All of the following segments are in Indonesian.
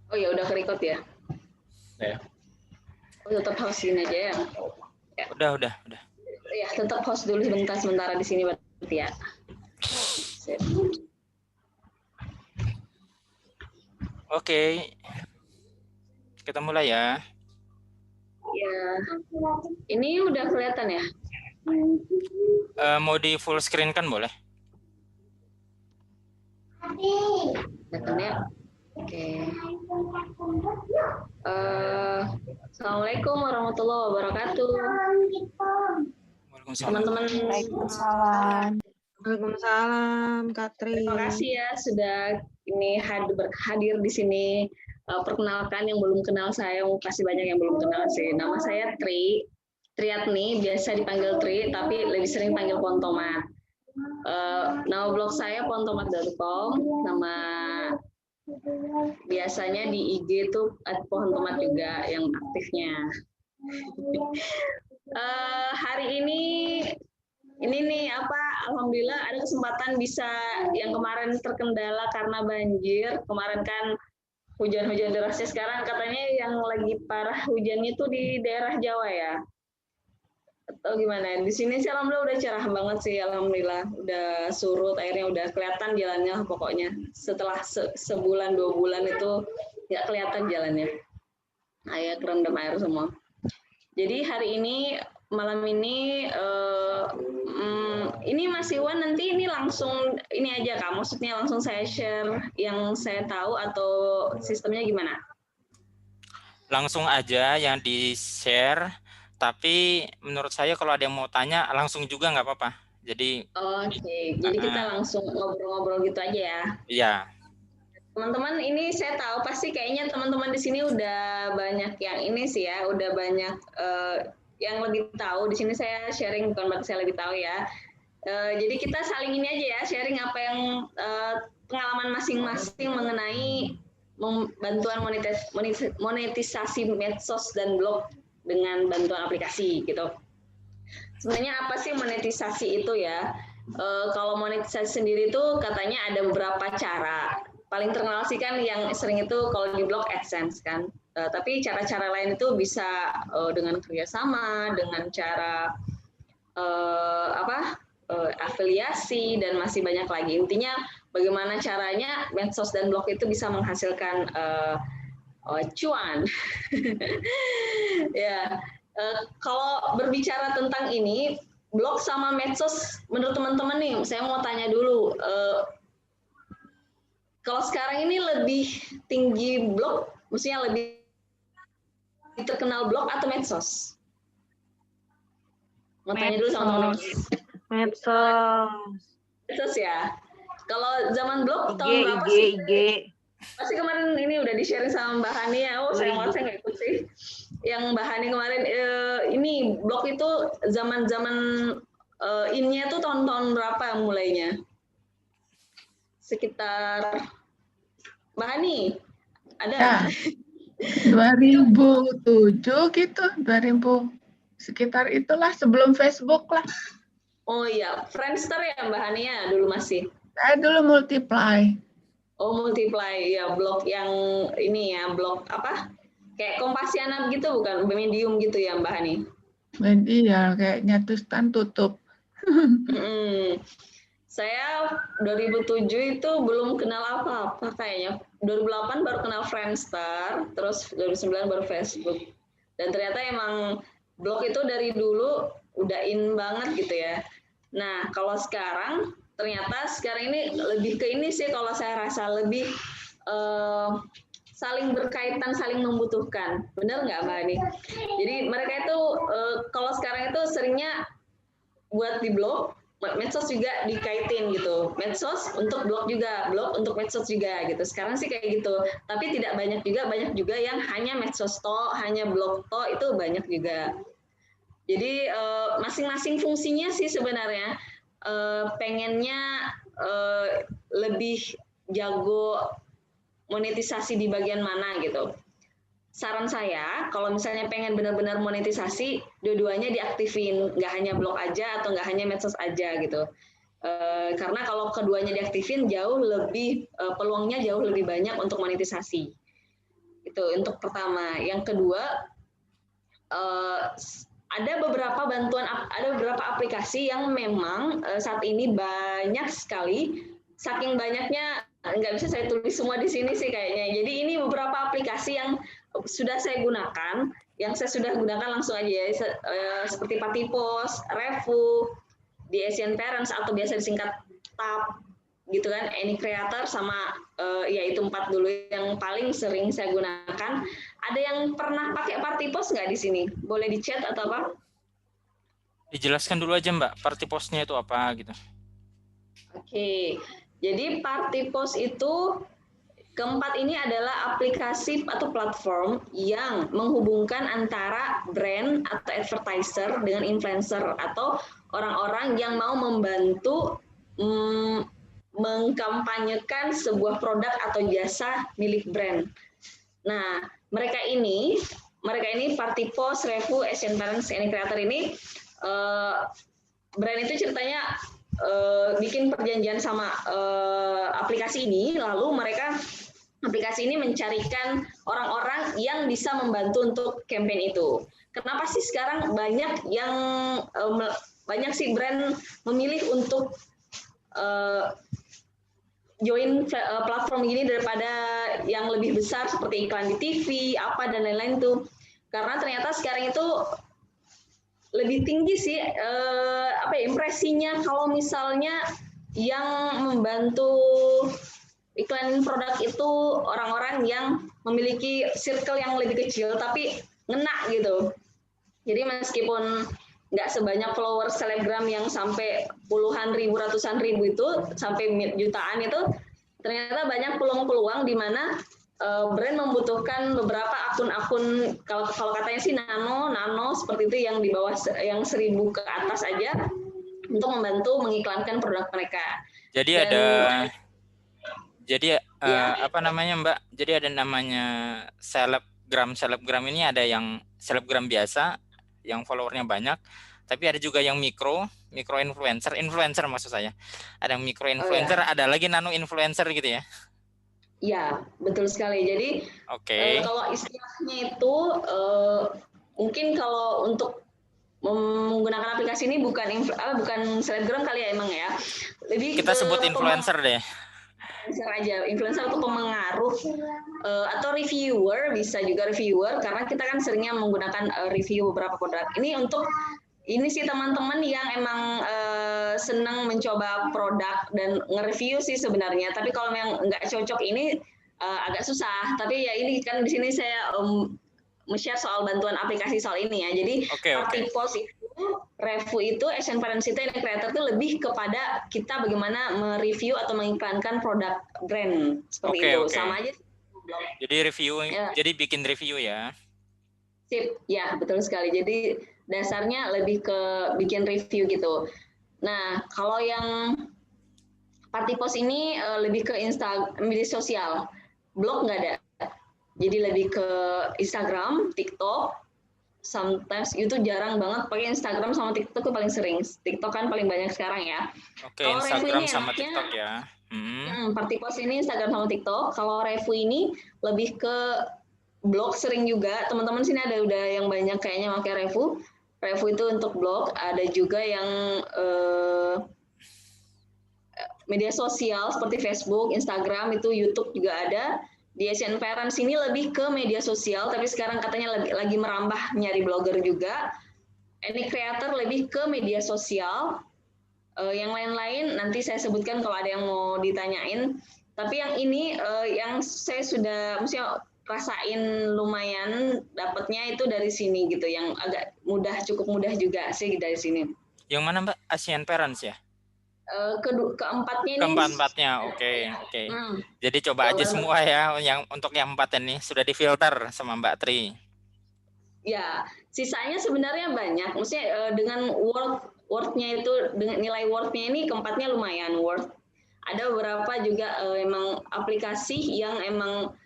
Oh ya udah ke-record ya? Ya. Oh, tetap host gini aja ya? Ya. Udah. Ya, tetap host dulu sementara di sini berarti ya. Sip. Oke. Kita mulai ya. Ya. Ini udah kelihatan ya? Mau di full screen kan boleh? Kelihatannya. Oke. Assalamualaikum warahmatullahi wabarakatuh. Waalaikumsalam. Teman-teman. Waalaikumsalam. Waalaikumsalam, Kak Tri. Terima kasih ya sudah ini hadir di sini. Perkenalkan yang belum kenal saya, kasih banyak yang belum kenal sih. Nama saya Triatni, biasa dipanggil Tri, tapi lebih sering panggil Pontomat. Nama blog saya pontomat.com, nama biasanya di IG itu @pontomat juga yang aktifnya. Hari ini nih alhamdulillah ada kesempatan bisa yang kemarin terkendala karena banjir. Kemarin kan hujan-hujan derasnya, sekarang katanya yang lagi parah hujannya itu di daerah Jawa ya. Atau gimana? Di sini sih alhamdulillah udah cerah banget sih, alhamdulillah. Udah surut, airnya udah kelihatan jalannya pokoknya. Setelah sebulan 2 bulan itu nggak kelihatan jalannya. Air kerendam air semua. Jadi hari ini malam ini Mas Iwan nanti ini langsung ini aja Kak, maksudnya langsung saya share yang saya tahu atau sistemnya gimana? Langsung aja yang di-share, tapi menurut saya kalau ada yang mau tanya langsung juga nggak apa-apa. Jadi Jadi kita langsung ngobrol-ngobrol gitu aja ya. Iya. Teman-teman, ini saya tahu pasti kayaknya teman-teman di sini udah banyak yang ini sih ya, udah banyak yang lebih tahu. Di sini saya sharing, bukan berarti saya lebih tahu ya. Jadi kita saling ini aja ya, sharing apa yang pengalaman masing-masing mengenai bantuan monetisasi medsos dan blog dengan bantuan aplikasi gitu. Sebenarnya apa sih monetisasi itu ya? Kalau monetisasi sendiri itu katanya ada beberapa cara. Paling terkenal sih kan yang sering itu kalau di blog AdSense kan. Tapi cara-cara lain itu bisa dengan kerjasama, dengan cara afiliasi dan masih banyak lagi. Intinya bagaimana caranya medsos dan blog itu bisa menghasilkan cuan. Ya, kalau berbicara tentang ini, blog sama medsos, menurut teman-teman nih, saya mau tanya dulu. Kalau sekarang ini lebih tinggi blog, maksudnya lebih terkenal blog atau medsos? Mau tanya dulu sama teman-teman. Medsos ya. Kalau zaman blog tahun berapa sih? IG. Pasti kemarin ini udah di-sharing sama Mbak Hani ya. Oh, saya nggak ikut sih. Yang Mbak Hani kemarin ini blog itu zaman-zaman in-nya tuh tahun-tahun berapa mulainya? Sekitar Mbak Hani ada? Ya, 2007 gitu, 2000 sekitar itulah, sebelum Facebook lah. Oh iya, Friendster ya Mbak Hani ya dulu masih. Saya dulu Multiply. Oh, Multiply ya, blog yang ini ya, blog apa? Kayak Kompasiana gitu bukan? Medium gitu ya Mbak Hani? Media kayaknya terus kan tutup. Saya 2007 itu belum kenal apa-apa kayaknya. 2008 baru kenal Friendster, terus 2009 baru Facebook. Dan ternyata emang blog itu dari dulu udah in banget gitu ya. Nah, kalau sekarang ternyata sekarang ini lebih ke ini sih kalau saya rasa lebih saling berkaitan, saling membutuhkan. Benar nggak Mbak Ani? Jadi mereka itu kalau sekarang itu seringnya buat di blog, medsos juga dikaitin gitu. Medsos untuk blog juga, blog untuk medsos juga gitu. Sekarang sih kayak gitu. Tapi tidak banyak juga yang hanya medsos to, hanya blog to, itu banyak juga. Jadi masing-masing fungsinya sih sebenarnya pengennya lebih jago monetisasi di bagian mana gitu. Saran saya, kalau misalnya pengen benar-benar monetisasi, dua-duanya diaktifin, nggak hanya blog aja atau nggak hanya medsos aja gitu. Karena kalau keduanya diaktifin, jauh lebih peluangnya jauh lebih banyak untuk monetisasi. Itu untuk pertama. Yang kedua, ada beberapa aplikasi yang memang saat ini banyak sekali, saking banyaknya nggak bisa saya tulis semua di sini sih kayaknya. Jadi ini beberapa aplikasi yang sudah saya gunakan, yang saya sudah gunakan langsung aja ya, seperti Partipos, Revu, di Asian Parents atau biasa disingkat TAP gitu kan, Any Creator sama ya itu 4 dulu yang paling sering saya gunakan. Ada yang pernah pakai Partipos nggak di sini? Boleh di chat atau apa? Dijelaskan dulu aja Mbak, Partiposnya itu apa gitu. Oke, jadi Partipos itu keempat ini adalah aplikasi atau platform yang menghubungkan antara brand atau advertiser dengan influencer atau orang-orang yang mau membantu mengkampanyekan sebuah produk atau jasa milik brand. Nah, mereka ini Partipos, Revu, Asian Parents, Any Creator ini brand itu ceritanya bikin perjanjian sama aplikasi ini, lalu aplikasi ini mencarikan orang-orang yang bisa membantu untuk campaign itu. Kenapa sih sekarang banyak sih brand memilih untuk join platform ini daripada yang lebih besar seperti iklan di TV, apa dan lain-lain tuh. Karena ternyata sekarang itu lebih tinggi sih impresinya kalau misalnya yang membantu iklan produk itu orang-orang yang memiliki circle yang lebih kecil tapi ngena gitu. Jadi meskipun nggak sebanyak follower selebgram yang sampai puluhan ribu, ratusan ribu itu, sampai jutaan itu, ternyata banyak peluang-peluang di mana brand membutuhkan beberapa akun-akun, kalau katanya sih nano seperti itu, yang di bawah yang 1.000 ke atas aja untuk membantu mengiklankan produk mereka. Jadi apa namanya Mbak? Jadi ada namanya selebgram ini, ada yang selebgram biasa yang followernya banyak, tapi ada juga yang mikro influencer maksud saya. Ada yang mikro influencer, ada lagi nano influencer gitu ya. Iya, betul sekali. Jadi kalau istilahnya itu mungkin kalau untuk menggunakan aplikasi ini bukan selebgram kali ya emang ya. Lebih kita sebut influencer deh. Influencer atau pemengaruh atau reviewer, bisa juga reviewer, karena kita kan seringnya menggunakan review beberapa produk. Ini sih teman-teman yang emang senang mencoba produk dan nge-review sih sebenarnya. Tapi kalau yang nggak cocok ini agak susah. Tapi ya ini kan di sini saya share soal bantuan aplikasi soal ini ya. Jadi Partipos itu, Revu itu, Asian Parents itu, Any Creator itu lebih kepada kita bagaimana mereview atau mengiklankan produk brand seperti itu. Sama aja. Jadi review, jadi bikin review ya. Sip, ya betul sekali. Jadi dasarnya lebih ke bikin review gitu. Nah, kalau yang Partipos ini lebih ke media sosial, blog nggak ada. Jadi lebih ke Instagram, TikTok, sometimes YouTube jarang banget, pakai Instagram sama TikTok itu paling sering. TikTok kan paling banyak sekarang ya. Kalau Instagram sama TikTok ya. Partipos ini Instagram sama TikTok. Kalau Revu ini lebih ke blog sering juga. Teman-teman sini udah yang banyak kayaknya pakai Revu. Revu itu untuk blog, ada juga yang media sosial seperti Facebook, Instagram, itu YouTube juga ada. Di Asian Parents ini lebih ke media sosial, tapi sekarang katanya lagi merambah nyari blogger juga. Any Creator lebih ke media sosial. Yang lain-lain nanti saya sebutkan kalau ada yang mau ditanyain. Tapi yang ini yang saya sudah rasain lumayan dapatnya itu dari sini gitu, yang agak mudah, cukup mudah juga sih dari sini. Yang mana Mbak? Asian Parents ya? Keempatnya ini. Keempatnya, oke. Jadi coba aja semua ya, untuk yang 4 ini sudah difilter sama Mbak Tri. Ya, sisanya sebenarnya banyak. Maksudnya dengan worth-nya itu, dengan nilai worth-nya ini keempatnya lumayan worth. Ada beberapa juga emang aplikasi yang emang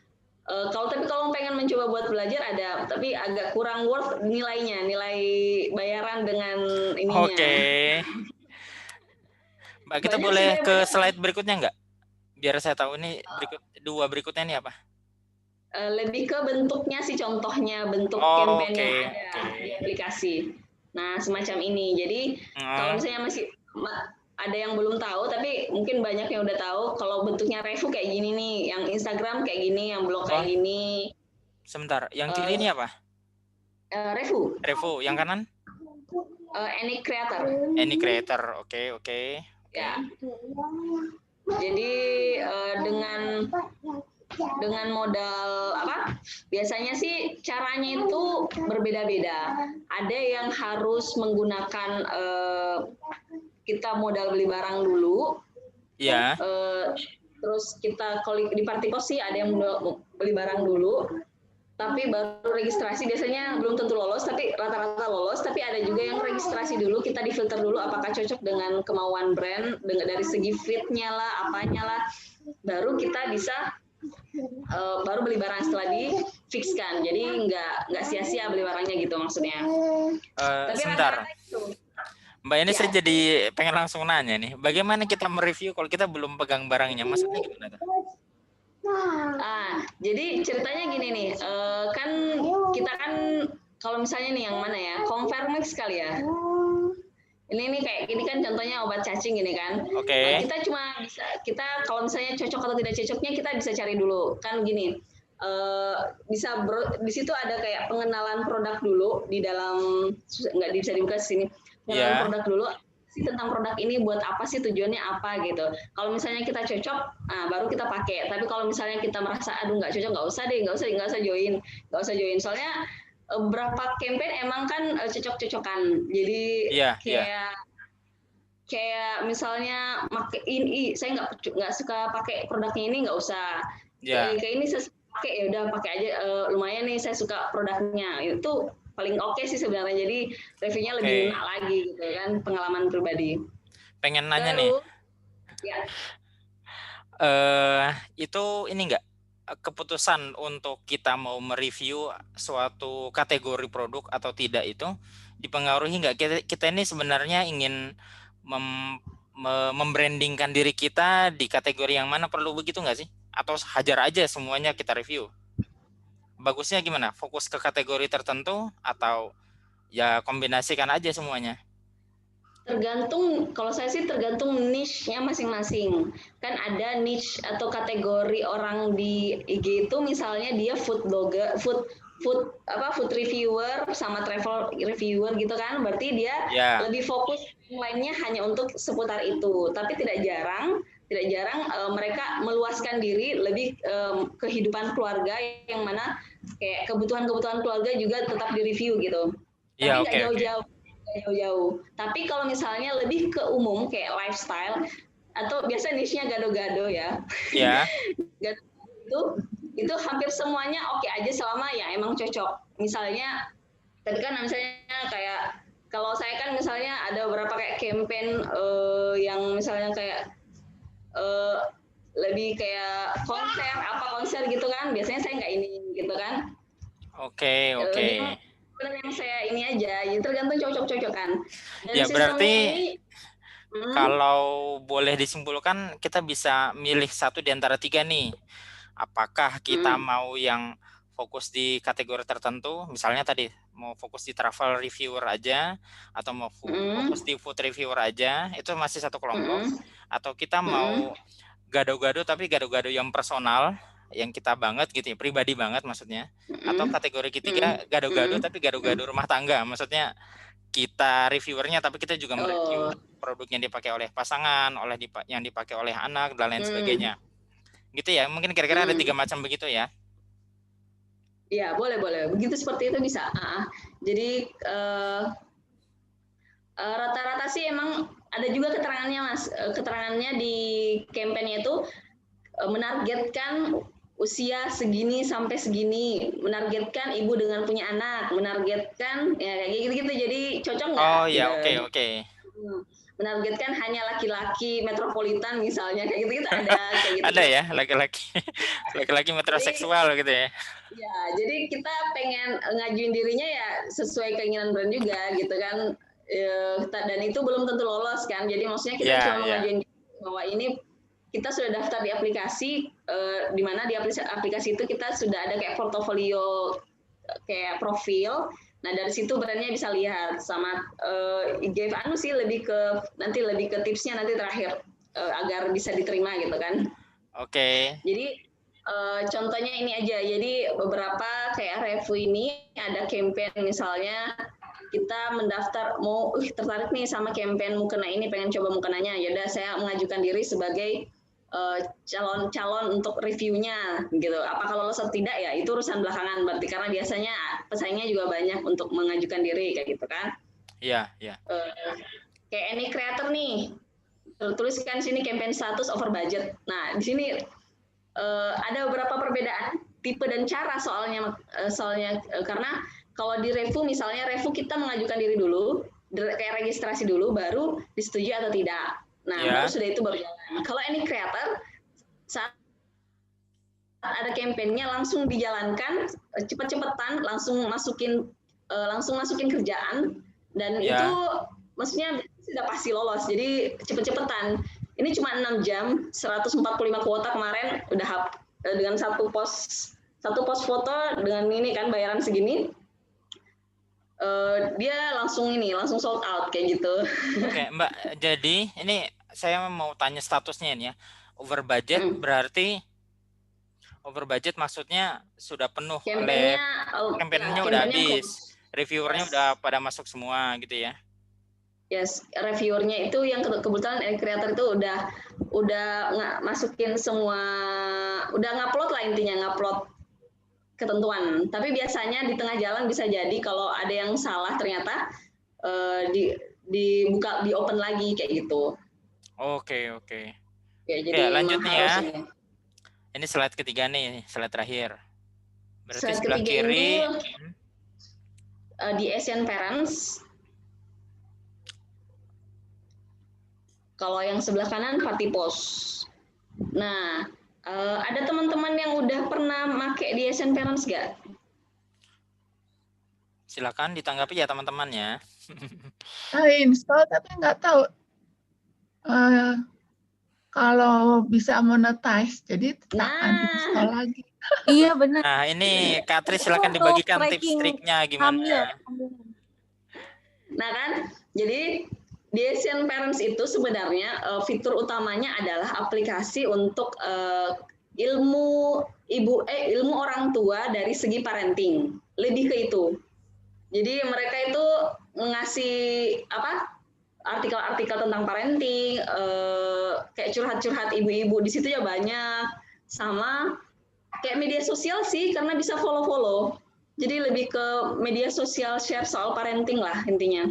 tapi kalau pengen mencoba buat belajar ada, tapi agak kurang worth nilainya, nilai bayaran dengan ininya. Oke. Mbak, kita boleh ke slide berikutnya nggak? Biar saya tahu ini dua berikutnya ini apa? Lebih ke bentuknya sih, contohnya bentuk Oh, campaign yang oke, ada oke. di aplikasi. Nah, semacam ini. Jadi kalau misalnya masih ada yang belum tahu, tapi mungkin banyak yang udah tahu kalau bentuknya Revu kayak gini nih, yang Instagram kayak gini, yang blog kayak gini. Sebentar, yang kiri ini apa? Revu. Revo, yang kanan? Any creator. Any creator, oke. Ya. Jadi dengan modal apa? Biasanya sih caranya itu berbeda-beda. Ada yang harus menggunakan kita modal beli barang dulu. Iya. Terus kita kalau di Partipos sih ada yang beli barang dulu. Tapi baru registrasi biasanya belum tentu lolos, tapi rata-rata lolos. Tapi ada juga yang registrasi dulu, kita difilter dulu apakah cocok dengan kemauan brand, dari segi fitnya lah, apanya lah, baru kita bisa baru beli barang setelah di-fixkan. Jadi nggak sia-sia beli barangnya gitu maksudnya. Tapi sebentar. Mbak ini saya jadi pengen langsung nanya nih, bagaimana kita mereview kalau kita belum pegang barangnya? Maksudnya gimana? Jadi ceritanya gini nih, kan kita kan kalau misalnya nih yang mana ya, Convermix kali ya. Ini kayak gini kan contohnya obat cacing gini kan. Oke. Kita cuma bisa, kita kalau misalnya cocok atau tidak cocoknya kita bisa cari dulu kan gini. Di situ ada kayak pengenalan produk dulu di dalam, nggak bisa dibuka di sini. Pengenalan produk dulu. Tentang produk ini buat apa sih, tujuannya apa gitu. Kalau misalnya kita cocok, baru kita pakai. Tapi kalau misalnya kita merasa aduh nggak cocok, nggak usah join. Soalnya beberapa campaign emang kan cocok-cocokan. Jadi kayak misalnya ini saya nggak suka pakai produknya ini, nggak usah. Kayak ini saya pakai, ya udah pakai aja, lumayan nih saya suka produknya. Itu paling oke sih sebenarnya, jadi reviewnya lebih enak lagi gitu kan, pengalaman pribadi. Pengen nanya nih, itu ini enggak keputusan untuk kita mau mereview suatu kategori produk atau tidak itu dipengaruhi nggak kita ini sebenarnya ingin membrandingkan diri kita di kategori yang mana, perlu begitu nggak sih? Atau hajar aja semuanya kita review? Bagusnya gimana? Fokus ke kategori tertentu atau ya kombinasikan aja semuanya? Tergantung, kalau saya sih tergantung niche-nya masing-masing. Kan ada niche atau kategori orang di IG itu, misalnya dia food blogger, food reviewer sama travel reviewer gitu kan. Berarti dia lebih fokus lainnya hanya untuk seputar itu. Tapi tidak jarang mereka meluaskan diri lebih kehidupan keluarga, yang mana kayak kebutuhan keluarga juga tetap direview gitu. Tapi nggak jauh-jauh. Tapi kalau misalnya lebih ke umum kayak lifestyle atau biasa niche-nya gado-gado ya. Iya. Itu hampir semuanya oke aja selama ya emang cocok. Misalnya tadi kan misalnya kayak kalau saya kan misalnya ada beberapa kayak campaign yang misalnya kayak lebih kayak konser gitu kan, biasanya saya nggak ini gitu kan. Oke. Yang saya ini aja, jadi tergantung cocok-cocokan. Ya berarti kalau boleh disimpulkan kita bisa milih satu di antara tiga nih. Apakah kita mau yang fokus di kategori tertentu, misalnya tadi mau fokus di travel reviewer aja, atau mau fokus di food reviewer aja, itu masih satu kelompok. Atau kita mau gado-gado tapi gado-gado yang personal, yang kita banget gitu ya, pribadi banget maksudnya. Atau kategori ketiga gado-gado tapi gado-gado rumah tangga, maksudnya kita reviewernya tapi kita juga mereview produk yang dipakai oleh pasangan, yang dipakai oleh anak dan lain sebagainya. Gitu ya, mungkin kira-kira ada 3 macam begitu ya. Ya, boleh. Begitu seperti itu bisa. Jadi rata-rata sih emang ada juga keterangannya, Mas. Keterangannya di campaign-nya itu menargetkan usia segini sampai segini, menargetkan ibu dengan punya anak, menargetkan ya kayak gitu-gitu. Jadi cocok nggak? Oh ya, oke. Menargetkan hanya laki-laki metropolitan misalnya, kayak gitu ada kayak gitu. Ada ya, laki-laki metroseksual gitu ya. Ya, jadi kita pengen ngajuin dirinya ya sesuai keinginan brand juga gitu kan. Dan itu belum tentu lolos kan. Jadi maksudnya kita cuma ngajuin bahwa ini kita sudah daftar di aplikasi, di mana di aplikasi itu kita sudah ada kayak portofolio, kayak profil. Nah dari situ brandnya bisa lihat sama IG anu sih lebih ke tipsnya nanti terakhir agar bisa diterima gitu kan. Oke. Jadi contohnya ini aja. Jadi beberapa kayak review ini ada campaign misalnya kita mendaftar mau tertarik nih sama campaign mukena ini, pengen coba mukenanya, ya udah saya mengajukan diri sebagai calon untuk reviewnya gitu. Apakah lolos atau tidak ya itu urusan belakangan berarti, karena biasanya pesaingnya juga banyak untuk mengajukan diri kayak gitu kan. Iya, iya. Kayak any creator nih, tuliskan sini campaign status over budget. Nah di sini ada beberapa perbedaan tipe dan cara soalnya karena kalau di review misalnya kita mengajukan diri dulu, kayak registrasi dulu baru disetujui atau tidak. Nah, baru sudah itu baru jalan. Kalau any creator saat ada kampanyenya langsung dijalankan, cepet-cepetan langsung masukin kerjaan dan itu maksudnya sudah pasti lolos. Jadi cepet-cepetan. Ini cuma 6 jam, 145 kuota kemarin udah dengan satu post foto dengan ini kan bayaran segini. Dia langsung sold out kayak gitu. Oke, Mbak. Jadi ini saya mau tanya statusnya ini ya. Over budget berarti over budget maksudnya sudah penuh oleh kampanyenya udah habis. Reviewernya udah pada masuk semua gitu ya. Yes, reviewernya itu yang kebetulan creator itu udah masukin semua, udah ngupload lah intinya, ngupload ketentuan. Tapi biasanya di tengah jalan bisa jadi kalau ada yang salah ternyata dibuka, di open lagi kayak gitu. Oke. Ya, jadi lanjut nih ya. Ini slide ketiga nih, slide terakhir. Berarti slide sebelah kiri ini, di Asian Parents. Kalau yang sebelah kanan Party Post. Nah, ada teman-teman yang udah pernah make di Asian Parents nggak? Silakan ditanggapi ya teman-teman ya. Install tapi nggak tahu kalau bisa monetize, jadi uninstall lagi. Iya benar. Nah ini Katri silakan dibagikan tips triknya gimana. Nah kan, jadi di Asian Parents itu sebenarnya fitur utamanya adalah aplikasi untuk ilmu orang tua dari segi parenting, lebih ke itu. Jadi mereka itu ngasih artikel-artikel tentang parenting, kayak curhat-curhat ibu-ibu di situ ya banyak, sama kayak media sosial sih karena bisa follow-follow. Jadi lebih ke media sosial share soal parenting lah intinya.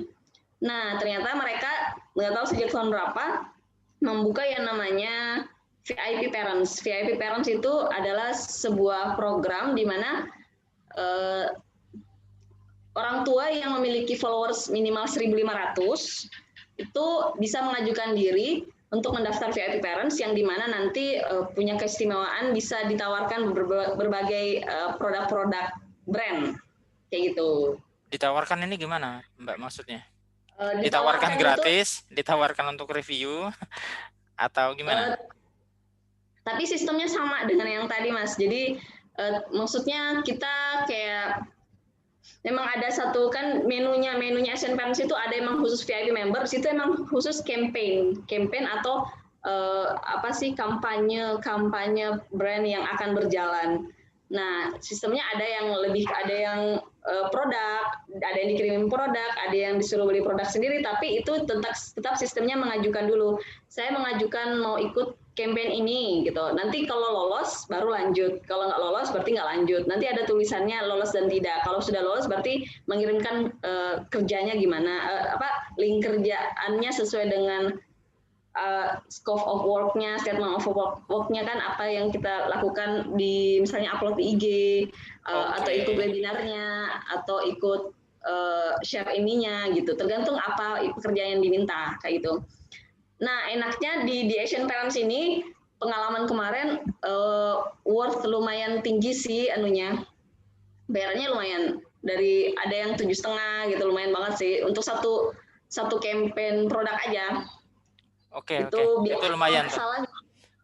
Nah, ternyata mereka nggak tahu sejak tahun berapa membuka yang namanya VIP Parents. VIP Parents itu adalah sebuah program di mana orang tua yang memiliki followers minimal 1.500 itu bisa mengajukan diri untuk mendaftar VIP Parents yang di mana nanti punya keistimewaan bisa ditawarkan berbagai produk-produk brand kayak gitu. Ditawarkan ini gimana, Mbak maksudnya? Ditawarkan gratis, ditawarkan untuk review, atau gimana? Tapi sistemnya sama dengan yang tadi, Mas. Jadi maksudnya kita kayak memang ada satu kan menunya Asian Parents itu ada emang khusus VIP member, situ emang khusus campaign atau kampanye brand yang akan berjalan. Nah, sistemnya ada yang produk, ada yang dikirimin produk, ada yang disuruh beli produk sendiri, tapi itu tetap sistemnya mengajukan dulu. Saya mengajukan mau ikut campaign ini gitu. Nanti kalau lolos baru lanjut. Kalau nggak lolos berarti nggak lanjut. Nanti ada tulisannya lolos dan tidak. Kalau sudah lolos berarti mengirimkan kerjanya gimana, link kerjaannya sesuai dengan scope of work-nya, statement of work-nya kan apa yang kita lakukan di misalnya upload di IG atau ikut webinarnya atau ikut share ininya gitu. Tergantung apa pekerjaan yang diminta kayak gitu. Nah, enaknya di Asian Parents ini pengalaman kemarin worth lumayan tinggi sih anunya. Bayarnya lumayan dari ada yang 7,5 gitu, lumayan banget sih untuk satu campaign produk aja. Oke. Itu lumayan tuh.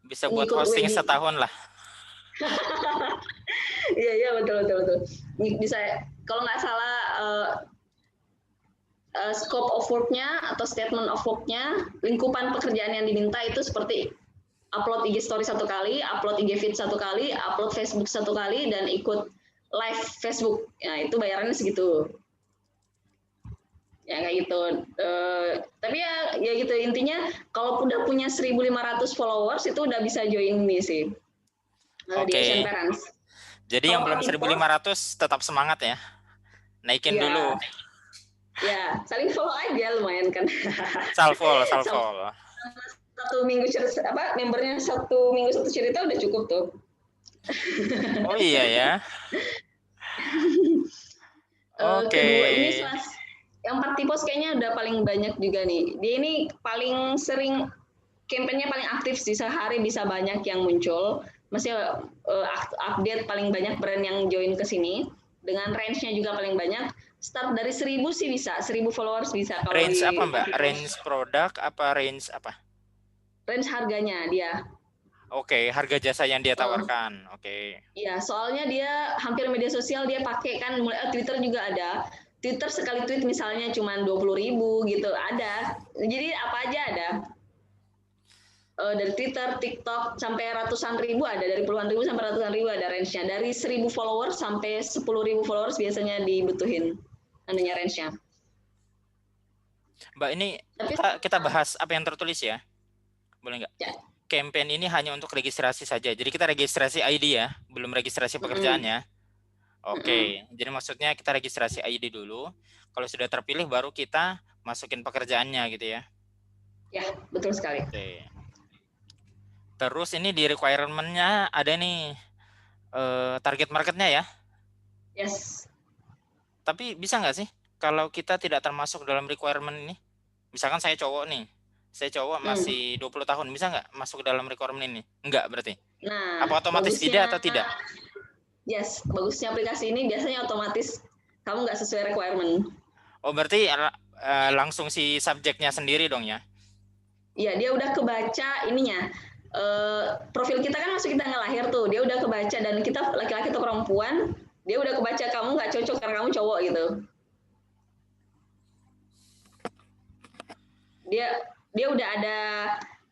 Bisa buat ngikut hosting wedding. setahun lah. Iya betul. Bisa kalau nggak salah scope of work-nya atau statement of work-nya, lingkupan pekerjaan yang diminta itu seperti upload IG story 1 kali, upload IG feed 1 kali, upload Facebook 1 kali, dan ikut live Facebook. Nah, itu bayarannya segitu. Ya kayak gitu. Tapi ya gitu, intinya kalau udah punya 1.500 followers itu udah bisa join ini sih. Di Asian Parents. Jadi yang belum 1.500 tetap semangat ya. Naikin dulu. Ya, saling follow aja lumayan kan. Salvo. 1 minggu cerita membernya 1 minggu 1 cerita udah cukup tuh. Oh iya ya. Oke. Kedua ini yang Party Post kayaknya udah paling banyak juga nih. Dia ini paling sering kampanye paling aktif sih, sehari bisa banyak yang muncul. Masih update paling banyak brand yang join ke sini. Dengan range-nya juga paling banyak. Start dari 1.000 sih bisa, 1.000 followers bisa. Kalau Range di apa Mbak? Range produk apa range apa? Range harganya dia. Oke, harga jasa yang dia tawarkan. Oke. Iya, soalnya dia hampir media sosial dia pakai kan, mulai Twitter juga ada. Twitter sekali tweet misalnya cuma 20.000 gitu, ada. Jadi apa aja ada. Dari Twitter, TikTok sampai ratusan ribu ada, dari puluhan ribu sampai ratusan ribu ada range-nya. Dari 1.000 followers sampai 10.000 followers biasanya dibutuhin anunya range-nya. Mbak, ini kita bahas apa yang tertulis ya. Boleh nggak? Ya. Campaign ini hanya untuk registrasi saja. Jadi kita registrasi ID ya, belum registrasi pekerjaannya. Oke. Jadi maksudnya kita registrasi ID dulu. Kalau sudah terpilih baru kita masukin pekerjaannya gitu ya. Ya, betul sekali. Oke. Terus ini di requirement-nya ada nih target marketnya ya. Yes. Tapi bisa nggak sih kalau kita tidak termasuk dalam requirement ini? Misalkan saya cowok nih. Saya cowok masih 20 tahun. Bisa nggak masuk dalam requirement ini? Enggak berarti? Nah, apa otomatis tidak atau tidak? Yes, bagusnya aplikasi ini biasanya otomatis kamu nggak sesuai requirement. Oh, berarti langsung si subjeknya sendiri dong ya? Iya, dia udah kebaca ininya. Profil kita kan masuk kita ngelahir tuh, dia udah kebaca, dan kita laki-laki atau perempuan, dia udah kebaca kamu nggak cocok karena kamu cowok gitu. Dia udah ada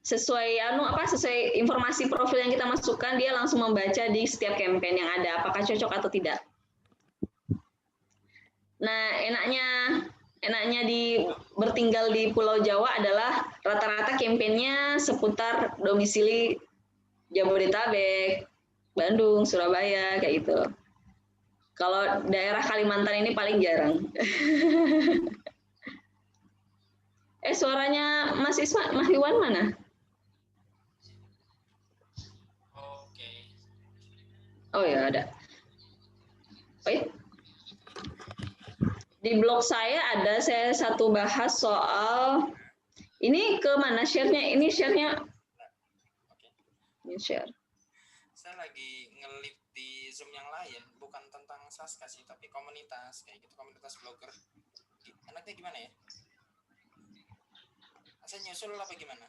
sesuai sesuai informasi profil yang kita masukkan, dia langsung membaca di setiap campaign yang ada apakah cocok atau tidak. Nah, enaknya bertinggal di Pulau Jawa adalah rata-rata kampanyenya seputar domisili Jabodetabek, Bandung, Surabaya kayak gitu. Kalau daerah Kalimantan ini paling jarang. Suaranya Mas Iwan mana? Oke. Oh ya, ada. Wait. Di blog saya satu bahas soal ini ke mana share-nya? Ini share-nya. Ini share. Saya lagi ngelip di Zoom yang lain, bukan tentang Saska sih, tapi komunitas kayak gitu, komunitas blogger. Enaknya gimana ya? Saya nyusul apa gimana?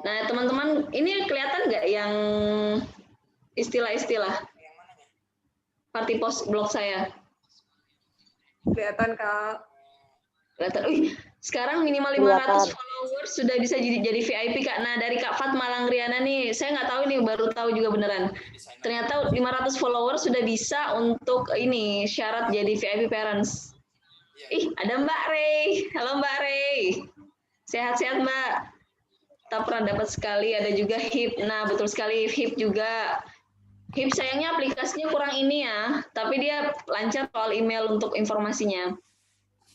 Nah, teman-teman, ini kelihatan nggak yang istilah-istilah? Yang mananya? Party Post blog saya. Kelihatan, Kak. Kelihatan. Sekarang minimal 500 followers sudah bisa jadi VIP, Kak. Nah, dari Kak Fatma Langriana nih, saya nggak tahu ini, baru tahu juga beneran. Ternyata 500 followers sudah bisa untuk ini syarat jadi VIP parents. Ada Mbak Rey. Halo Mbak Rey. Sehat-sehat Mbak. Kita pernah dapat sekali. Ada juga HIP. Nah, betul sekali HIP juga. HIP sayangnya aplikasinya kurang ini ya. Tapi dia lancar soal email untuk informasinya.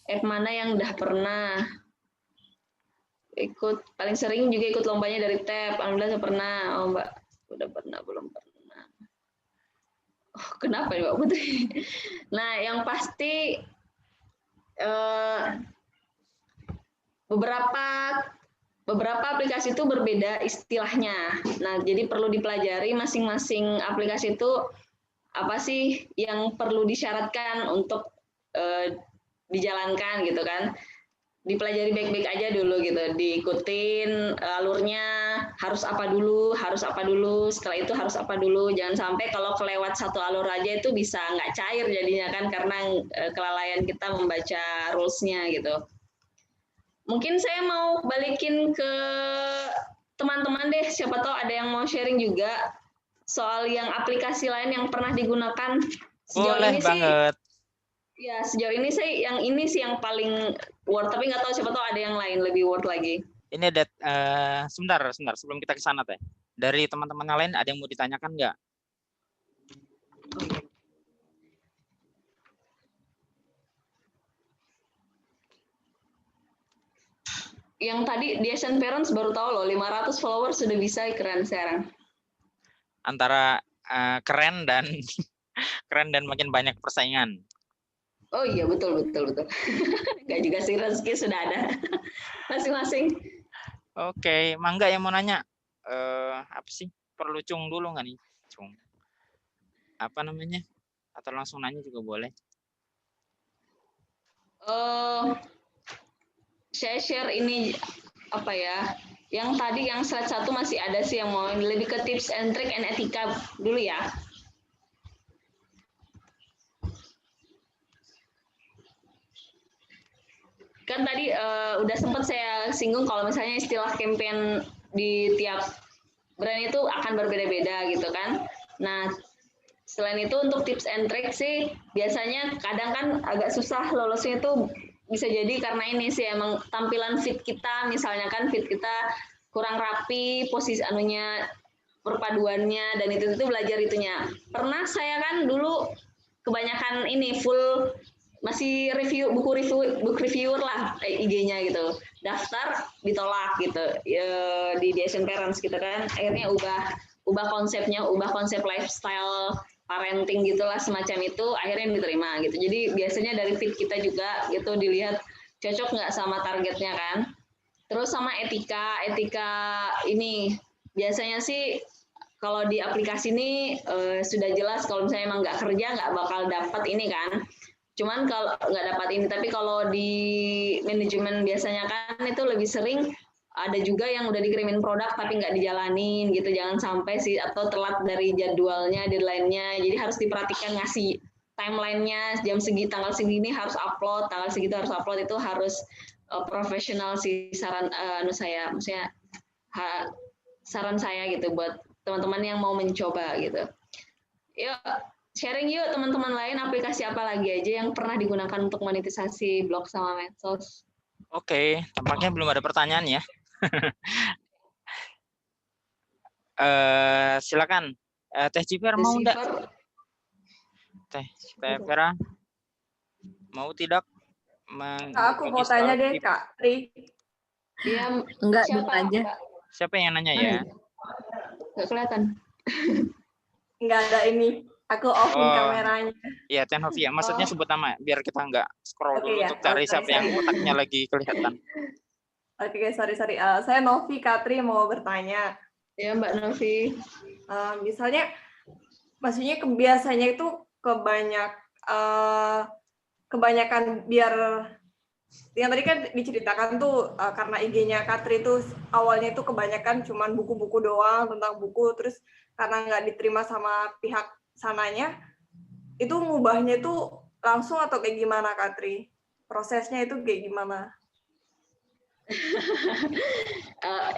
App mana yang udah pernah ikut, paling sering juga ikut lombanya dari Tab. Alhamdulillah saya pernah. Oh Mbak, udah pernah belum pernah. Oh, kenapa ya Mbak Putri? Nah, yang pasti beberapa aplikasi itu berbeda istilahnya. Nah, jadi perlu dipelajari masing-masing aplikasi itu apa sih yang perlu disyaratkan untuk dijalankan gitu kan. dipelajari baik-baik aja dulu gitu, diikutin alurnya, harus apa dulu, setelah itu harus apa dulu, jangan sampai kalau kelewat satu alur aja itu bisa nggak cair jadinya kan, karena kelalaian kita membaca rules-nya gitu. Mungkin saya mau balikin ke teman-teman deh, siapa tahu ada yang mau sharing juga soal yang aplikasi lain yang pernah digunakan. Sejauh Boleh ini banget. Ya, sejauh ini saya yang sih yang paling worth, tapi nggak tahu siapa tahu ada yang lain lebih worth lagi. Ini ada sebentar sebelum kita ke sana Teh. Dari teman-teman yang lain ada yang mau ditanyakan nggak? Yang tadi di Asian Parents baru tahu loh, 500 followers sudah bisa, keren sekarang. Antara keren dan keren dan makin banyak persaingan. Oh iya, betul. Nggak juga sih, rezeki sudah ada masing-masing. Oke, Mangga yang mau nanya, apa sih? Perlu Cung dulu nggak nih? Cung. Apa namanya? Atau langsung nanya juga boleh. Saya share ini apa ya? Yang tadi yang slide 1 masih ada sih yang mau lebih ke tips and trick and etika dulu ya. Kan tadi udah sempat saya singgung kalau misalnya istilah campaign di tiap brand itu akan berbeda-beda gitu kan. Nah, selain itu untuk tips and trick sih biasanya kadang kan agak susah lolosnya itu, bisa jadi karena ini sih emang tampilan feed kita, misalnya kan feed kita kurang rapi, posisi anunya, perpaduannya, dan itu belajar itunya. Pernah saya kan dulu kebanyakan ini full masih book reviewer lah IG-nya gitu, daftar ditolak gitu di Asian Parents gitu kan, akhirnya ubah konsepnya, ubah konsep lifestyle parenting gitulah semacam itu, akhirnya diterima gitu. Jadi biasanya dari feed kita juga gitu dilihat cocok nggak sama targetnya kan. Terus sama etika ini biasanya sih kalau di aplikasi ini sudah jelas kalau misalnya emang nggak kerja nggak bakal dapat ini kan. Cuman kalau nggak dapat ini, tapi kalau di manajemen biasanya kan itu lebih sering ada juga yang udah dikirimin produk tapi nggak dijalanin gitu, jangan sampai sih, atau telat dari jadwalnya, deadline-nya. Jadi harus diperhatikan, ngasih timeline-nya, jam segi tanggal segini harus upload, tanggal segitu harus upload, itu harus profesional sih saran saya, maksudnya saran saya gitu buat teman-teman yang mau mencoba gitu. Yuk sharing yuk teman-teman lain, aplikasi apa lagi aja yang pernah digunakan untuk monetisasi blog sama medsos. Oke, tampaknya belum ada pertanyaan ya. Silakan. Teh Cifer mau enggak? Teh Vera mau tidak? Aku mau tanya deh Kak Tri. Dia Enggak, siapa aja. Siapa yang nanya ya? Nggak kelihatan. Nggak ada ini. Aku offin kameranya. Iya, Teh Novia. Maksudnya sebut nama biar kita nggak scroll dulu untuk cari siapa yang otaknya lagi kelihatan. Oke, sorry. Saya Novi Katri mau bertanya. Ya, Mbak Novi. Misalnya, maksudnya biasanya itu kebanyakan biar yang tadi kan diceritakan tuh karena IG-nya Katri itu awalnya itu kebanyakan cuman buku-buku doang tentang buku, terus karena nggak diterima sama pihak sananya, itu ngubahnya itu langsung atau kayak gimana Katri? Prosesnya itu kayak gimana?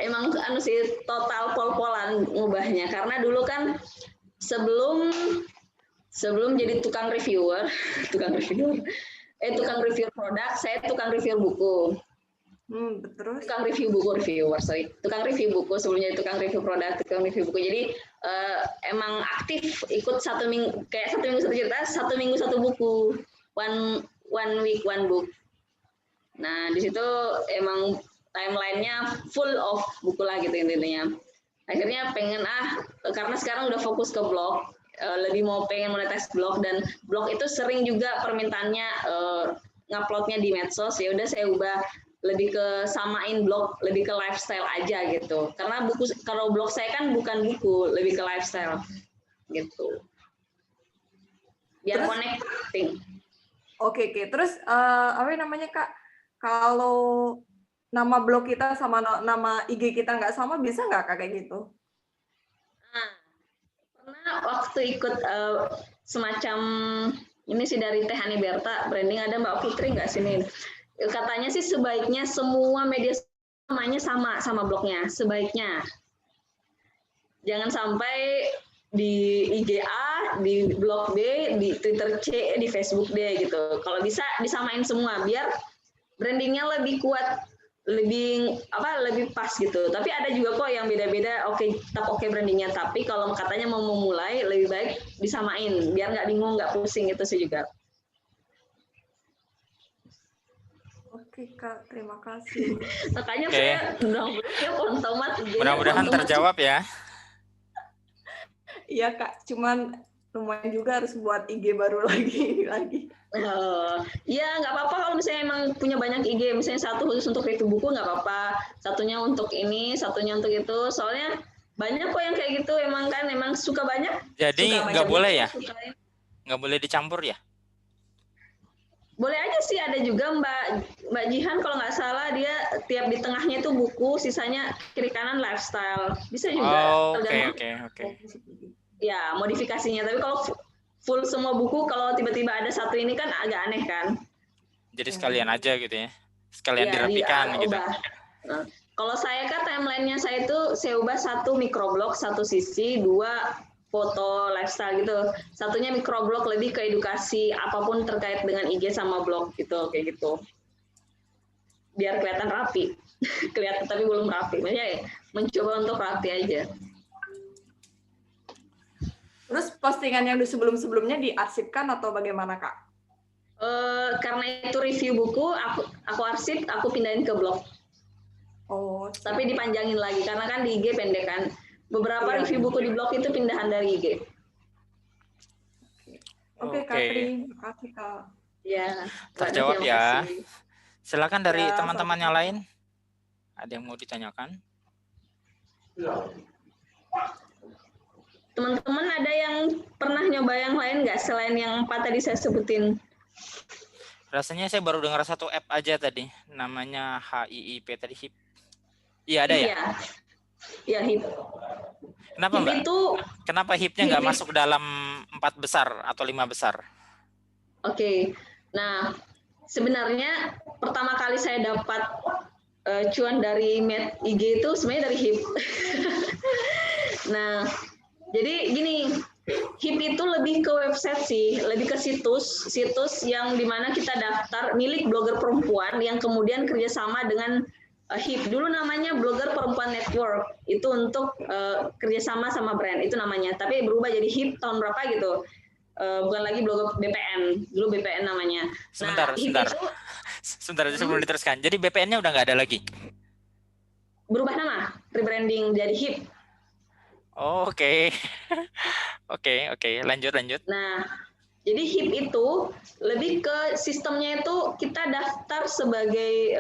Emang sih total pol-polan ngubahnya, karena dulu kan sebelum jadi tukang review produk, saya tukang review buku. Terus? Tukang review buku, sebelumnya tukang review produk, tukang review buku. Jadi emang aktif ikut satu minggu satu cerita, satu minggu satu buku, one week one book. Nah di situ emang timelinenya full of buku lah gitu intinya. Akhirnya pengen karena sekarang udah fokus ke blog, lebih mau pengen monetize blog, dan blog itu sering juga permintaannya nguploadnya di medsos. Ya udah saya ubah lebih ke samain blog, lebih ke lifestyle aja gitu. Karena kalau blog saya kan bukan buku, lebih ke lifestyle gitu. Biar connecting. Oke. Terus apa namanya Kak? kalau nama blog kita sama nama IG kita nggak sama, bisa nggak Kak kayak gitu? Nah, pernah waktu ikut semacam ini sih dari Teh Ani Berta branding, ada Mbak Fitri nggak sini? Katanya sih sebaiknya semua media namanya sama blognya, sebaiknya. Jangan sampai di IG A, di blog B, di Twitter C, di Facebook D gitu. Kalau bisa disamain semua biar brandingnya lebih kuat, lebih pas gitu. Tapi ada juga kok yang beda-beda, tetap oke brandingnya. Tapi kalau katanya mau memulai lebih baik disamain biar nggak bingung, nggak pusing, itu sih juga. Oke Kak, terima kasih. Makanya saya kontomat. Mudah-mudahan terjawab ya. Iya Kak, cuman lumayan juga harus buat IG baru lagi. Ya nggak apa-apa kalau misalnya emang punya banyak IG, misalnya satu khusus untuk review buku nggak apa-apa, satunya untuk ini, satunya untuk itu. Soalnya banyak kok yang kayak gitu, emang suka banyak. Jadi nggak boleh ya? Nggak boleh dicampur ya? Boleh aja sih, ada juga Mbak Jihan kalau nggak salah, dia tiap di tengahnya itu buku, sisanya kiri kanan lifestyle. Bisa juga. Oke. Ya, modifikasinya. Tapi kalau full semua buku, kalau tiba-tiba ada satu ini kan agak aneh kan. Jadi sekalian aja gitu ya. Sekalian dirapikan gitu. Nah, kalau saya kan timelinenya saya ubah satu microblog, satu sisi, 2 foto lifestyle gitu. Satunya microblog lebih ke edukasi apapun terkait dengan IG sama blog gitu, kayak gitu. Biar kelihatan rapi. Kelihatan tapi belum rapi. Maksudnya mencoba untuk rapi aja. Terus postingan yang sebelum-sebelumnya diarsipkan atau bagaimana Kak? Karena itu review buku, aku arsip, aku pindahin ke blog. Oh, tapi dipanjangin lagi karena kan di IG pendek kan. Beberapa review buku di blog itu pindahan dari IG. Oke, Kak Tri, terima kasih Kak. Ya, terjawab ya. Silakan dari teman-teman yang lain. Ada yang mau ditanyakan? Teman-teman ada yang pernah nyoba yang lain nggak selain yang 4 tadi saya sebutin? Rasanya saya baru dengar satu app aja tadi, namanya HIIP tadi, HIP. Iya ada ya? Iya HIP. Kenapa HIP Mbak? Kenapa HIP-nya nggak masuk dalam 4 besar atau 5 besar? Oke, nah sebenarnya pertama kali saya dapat cuan dari IG itu sebenarnya dari HIP. Nah, jadi gini, HIP itu lebih ke website sih, lebih ke situs yang dimana kita daftar milik blogger perempuan yang kemudian kerjasama dengan HIP. Dulu namanya Blogger Perempuan Network, itu untuk kerjasama sama brand, itu namanya. Tapi berubah jadi HIP tahun berapa gitu, bukan lagi Blogger BPN, dulu BPN namanya. Sebentar sebelum diteruskan. Jadi BPN-nya udah nggak ada lagi? Berubah nama, rebranding jadi HIP. Oke, lanjut. Nah, jadi HIP itu lebih ke sistemnya itu kita daftar sebagai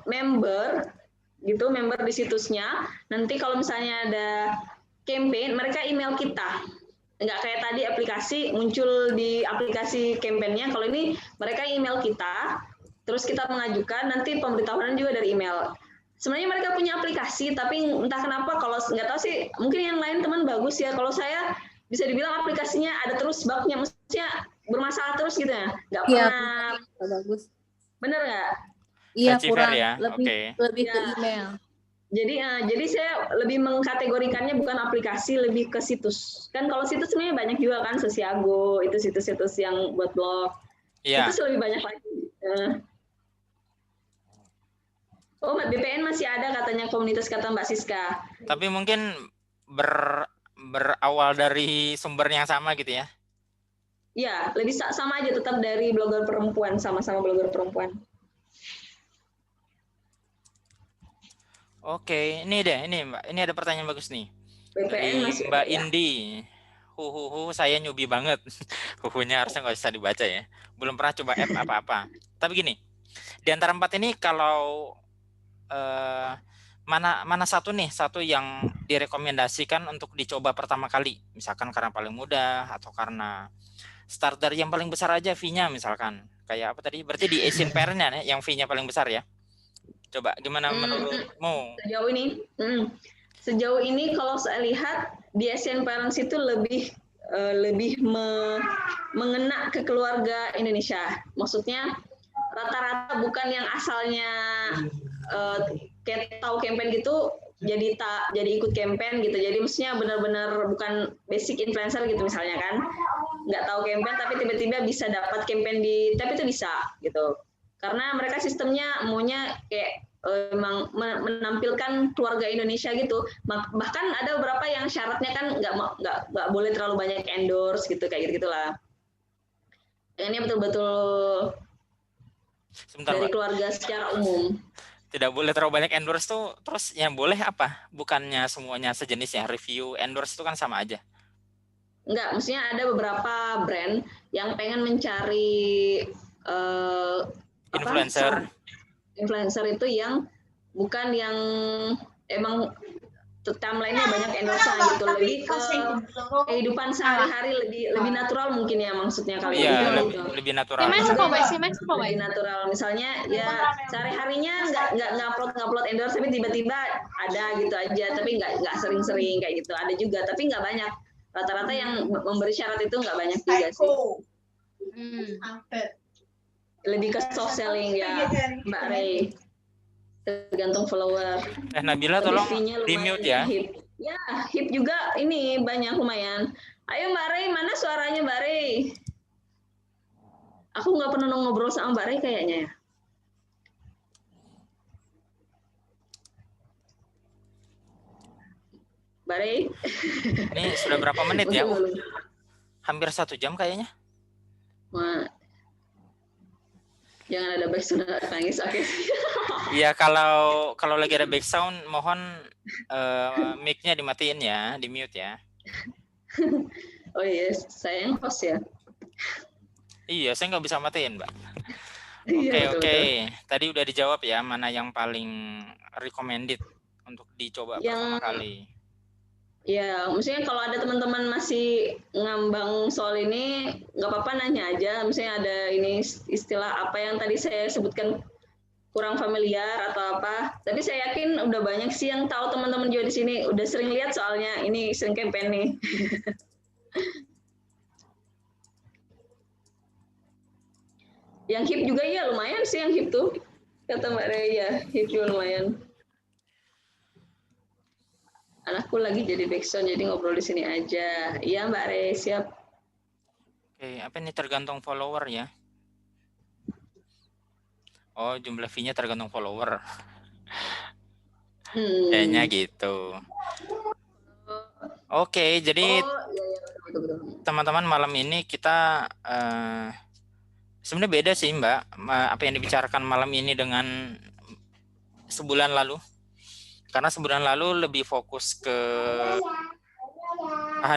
member gitu, member di situsnya. Nanti kalau misalnya ada campaign, mereka email kita. Nggak kayak tadi aplikasi muncul di aplikasi campaign-nya. Kalau ini mereka email kita, terus kita mengajukan, nanti pemberitahuan juga dari email. Sebenarnya mereka punya aplikasi, tapi entah kenapa kalau nggak tahu sih, mungkin yang lain teman bagus ya. Kalau saya bisa dibilang aplikasinya ada terus bugnya, maksudnya bermasalah terus gitu ya, nggak pernah bagus. Bener nggak? Iya kurang, ya? lebih ke email. Jadi saya lebih mengkategorikannya bukan aplikasi, lebih ke situs. Kan kalau situs sebenarnya banyak juga kan, Sosiago, itu situs-situs yang buat blog. Iya. Situs lebih banyak lagi. Oh, BPN masih ada katanya, komunitas kata Mbak Siska. Tapi mungkin berawal dari sumber yang sama gitu ya? Iya, lebih sama aja, tetap dari blogger perempuan, sama-sama blogger perempuan. Oke, ini Mbak, ini ada pertanyaan bagus nih. BPN dari masih Mbak ada, Indi. Saya nyubi banget. Huhunya harusnya nggak usah dibaca ya. Belum pernah coba app apa-apa. Tapi gini, di antara 4 ini kalau mana satu yang direkomendasikan untuk dicoba pertama kali, misalkan karena paling mudah atau karena start dari yang paling besar aja fee-nya misalkan. Kayak apa tadi? Berarti di Asian Parent-nya yang fee-nya paling besar ya. Coba gimana menurutmu? Sejauh ini kalau saya lihat di Asian Parents itu lebih mengena ke keluarga Indonesia. Maksudnya rata-rata bukan yang asalnya kayak tahu campaign gitu jadi ikut campaign gitu. Jadi maksudnya benar-benar bukan basic influencer gitu misalnya kan. Nggak tahu campaign tapi tiba-tiba bisa dapat campaign tapi itu bisa gitu. Karena mereka sistemnya maunya kayak memang menampilkan keluarga Indonesia gitu. Bahkan ada beberapa yang syaratnya kan nggak boleh terlalu banyak endorse gitu kayak gitulah. Ini betul-betul dari keluarga secara umum. Tidak boleh terlalu banyak endorse tuh, terus yang boleh apa? Bukannya semuanya sejenis ya, review endorse itu kan sama aja. Enggak, maksudnya ada beberapa brand yang pengen mencari influencer itu yang bukan yang emang timeline-nya banyak endorse gitu, lebih ke kehidupan sehari-hari, lebih natural mungkin ya maksudnya kali ya. Iya, gitu. lebih natural. Lebih natural, misalnya ya sehari-harinya nggak upload endorse tapi tiba-tiba ada gitu aja, tapi nggak sering-sering kayak gitu. Ada juga tapi nggak banyak. Rata-rata yang memberi syarat itu nggak banyak juga sih. Lebih ke soft selling ya, Mbak Ray. Tergantung follower. Nabila tolong di mute ya. Ya, hip juga ini banyak lumayan. Ayo Mbak Ray, mana suaranya Mbak Ray? Aku nggak pernah ngobrol sama Mbak Ray kayaknya ya. Mbak Ray. Ini sudah berapa menit ya? Hampir 1 jam kayaknya. Wah. Jangan ada backsound nangis, oke. Iya, kalau lagi ada backsound, mohon mic-nya dimatiin ya, di mute ya. Oh iya, saya yang host ya. Iya, saya nggak bisa matiin, Mbak. Iya, Oke. Tadi udah dijawab ya, mana yang paling recommended untuk dicoba pertama kali. Ya, maksudnya kalau ada teman-teman masih ngambang soal ini, nggak apa-apa nanya aja. Misalnya ada ini istilah apa yang tadi saya sebutkan kurang familiar atau apa. Tapi saya yakin udah banyak sih yang tahu teman-teman juga di sini. Udah sering lihat soalnya ini sering campaign nih. Yang hip juga ya lumayan sih yang hip tuh. Kata Mbak Raya, hip juga lumayan. Anakku lagi jadi backsound, jadi ngobrol di sini aja. Iya Mbak Re, siap. Oke, apa ini tergantung follower ya? Oh, jumlah fee-nya tergantung follower. Kayaknya gitu. Oke, jadi teman-teman malam ini kita sebenarnya beda sih Mbak, apa yang dibicarakan malam ini dengan sebulan lalu. Karena sebulan lalu lebih fokus ke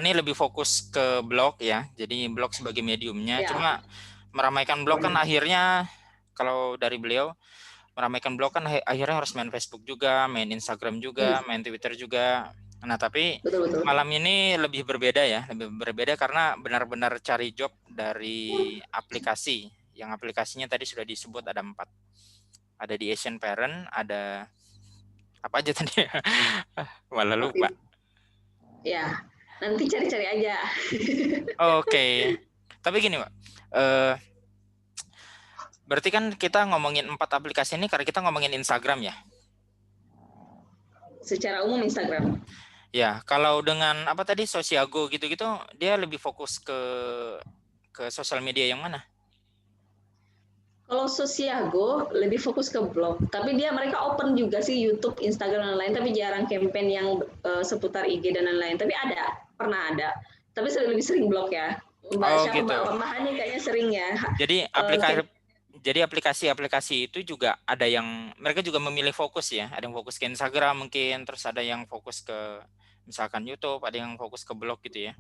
lebih fokus ke blog ya. Jadi blog sebagai mediumnya. Cuma meramaikan blog kan akhirnya kalau dari beliau meramaikan blog kan akhirnya harus main Facebook juga, main Instagram juga, main Twitter juga. Nah, tapi malam ini lebih berbeda ya. Lebih berbeda karena benar-benar cari job dari aplikasi. Yang aplikasinya tadi sudah disebut ada 4. Ada di Asian Parent, ada apa aja tadi? Malah lupa. Ya, nanti cari-cari aja. Oke. Tapi gini, Pak. Berarti kan kita ngomongin 4 aplikasi ini karena kita ngomongin Instagram ya? Secara umum Instagram. Ya, kalau dengan apa tadi Sosiago gitu-gitu, dia lebih fokus ke sosial media yang mana? Kalau Sosiago lebih fokus ke blog, tapi mereka open juga sih YouTube, Instagram dan lain, tapi jarang campaign yang seputar IG dan lain-lain. Tapi pernah ada. Tapi lebih sering blog ya. Gitu. Bahannya kayaknya sering ya. Jadi aplikasi-aplikasi itu juga ada yang mereka juga memilih fokus ya. Ada yang fokus ke Instagram mungkin, terus ada yang fokus ke misalkan YouTube, ada yang fokus ke blog gitu ya.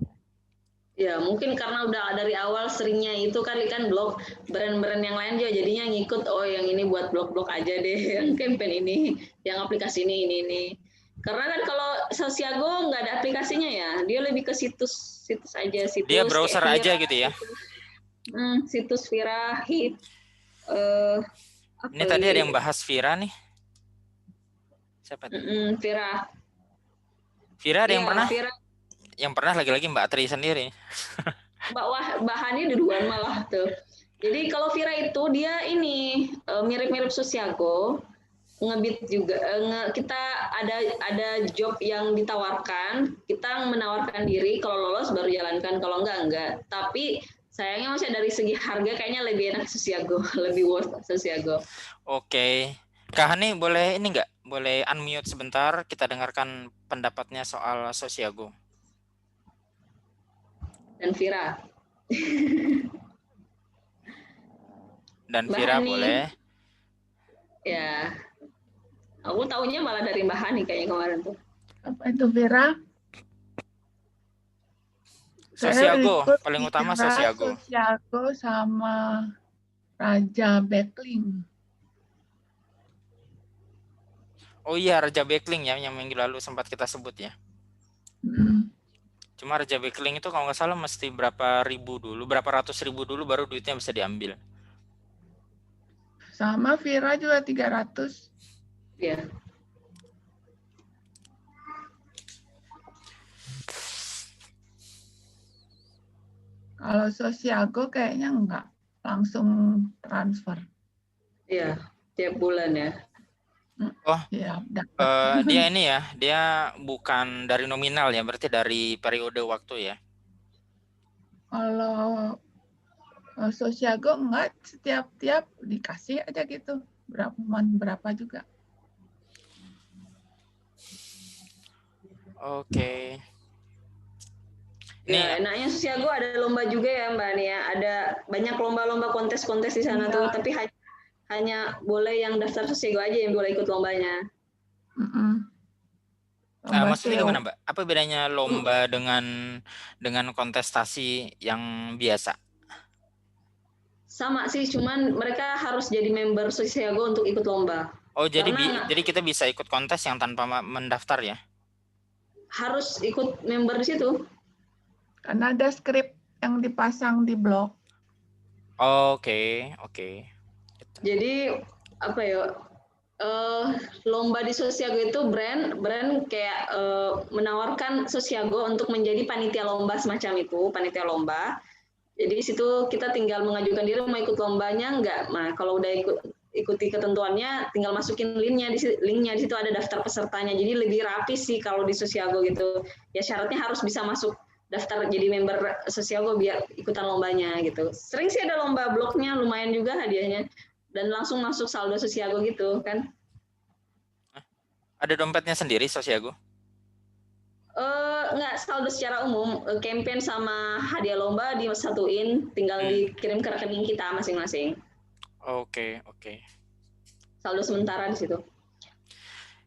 Ya, mungkin karena udah dari awal seringnya itu kali kan blog brand-brand yang lain juga jadinya ngikut, oh yang ini buat blog-blog aja deh, yang campaign ini, yang aplikasi ini. Karena kan kalau Sosiago nggak ada aplikasinya ya, dia lebih ke situs aja, situs Dia browser kayak aja Vira, gitu ya. situs Vira, Hip, apa Ini tadi lagi? ada yang bahas Vira nih. Siapa tuh? Vira. Vira ada yang Iya, pernah? Vira. Yang pernah lagi-lagi Mbak Tri sendiri. Bahannya duluan malah tuh. Jadi kalau Vira itu dia ini mirip-mirip Sosiago, ngebit juga. Kita ada job yang ditawarkan, kita menawarkan diri, kalau lolos baru jalankan, kalau enggak. Tapi sayangnya masih dari segi harga kayaknya lebih enak Sosiago, lebih worth Sosiago. Oke. Kak Hani boleh ini enggak? Boleh unmute sebentar, kita dengarkan pendapatnya soal Sosiago. Dan Vira. Dan Mbak Vira Hani. boleh. Ya. Aku taunya malah dari Mbak Hani kayaknya kemarin tuh. Apa itu Vera? Sosiago, Saya ikut paling utama Vira, Sosiago. Sosiago sama Raja Backlink. Oh iya, Raja Backlink ya, yang minggu lalu sempat kita sebut ya. Cuma Raja Backlink itu kalau nggak salah mesti berapa ratus ribu dulu baru duitnya bisa diambil. Sama Vira juga 300. Iya. Kalau Sosiago kayaknya enggak, langsung transfer. Iya, tiap bulan ya. Oh, Ya, dia ini ya, dia bukan dari nominal ya, berarti dari periode waktu ya. Kalau Sosiago enggak, setiap dikasih aja gitu, berapa juga. Oke. Ya, enaknya Sosiago ada lomba juga ya Mbak Nia. Ada banyak lomba-lomba kontes-kontes di sana tuh, tapi hanya boleh yang daftar Sosiago aja yang boleh ikut lombanya. Maksudnya gimana Mbak? Apa bedanya lomba dengan kontestasi yang biasa? Sama sih, cuman mereka harus jadi member Sosiago untuk ikut lomba. Oh, jadi kita bisa ikut kontes yang tanpa mendaftar ya? Harus ikut member di situ. Karena ada skrip yang dipasang di blog. Oke. Jadi apa ya? Lomba di Sosiago itu brand kayak menawarkan Sosiago untuk menjadi panitia lomba semacam itu, panitia lomba. Jadi di situ kita tinggal mengajukan diri mau ikut lombanya enggak. Nah, kalau udah ikuti ketentuannya, tinggal masukin linknya di situ ada daftar pesertanya. Jadi lebih rapi sih kalau di Sosiago gitu. Ya syaratnya harus bisa masuk daftar jadi member Sosiago biar ikutan lombanya gitu. Sering sih ada lomba blognya, lumayan juga hadiahnya. Dan langsung masuk saldo Sosiago gitu kan. Ada dompetnya sendiri Sosiago? Enggak, saldo secara umum. Campaign sama hadiah lomba disatuin, tinggal dikirim ke rekening kita masing-masing. Oke. Saldo sementara di situ.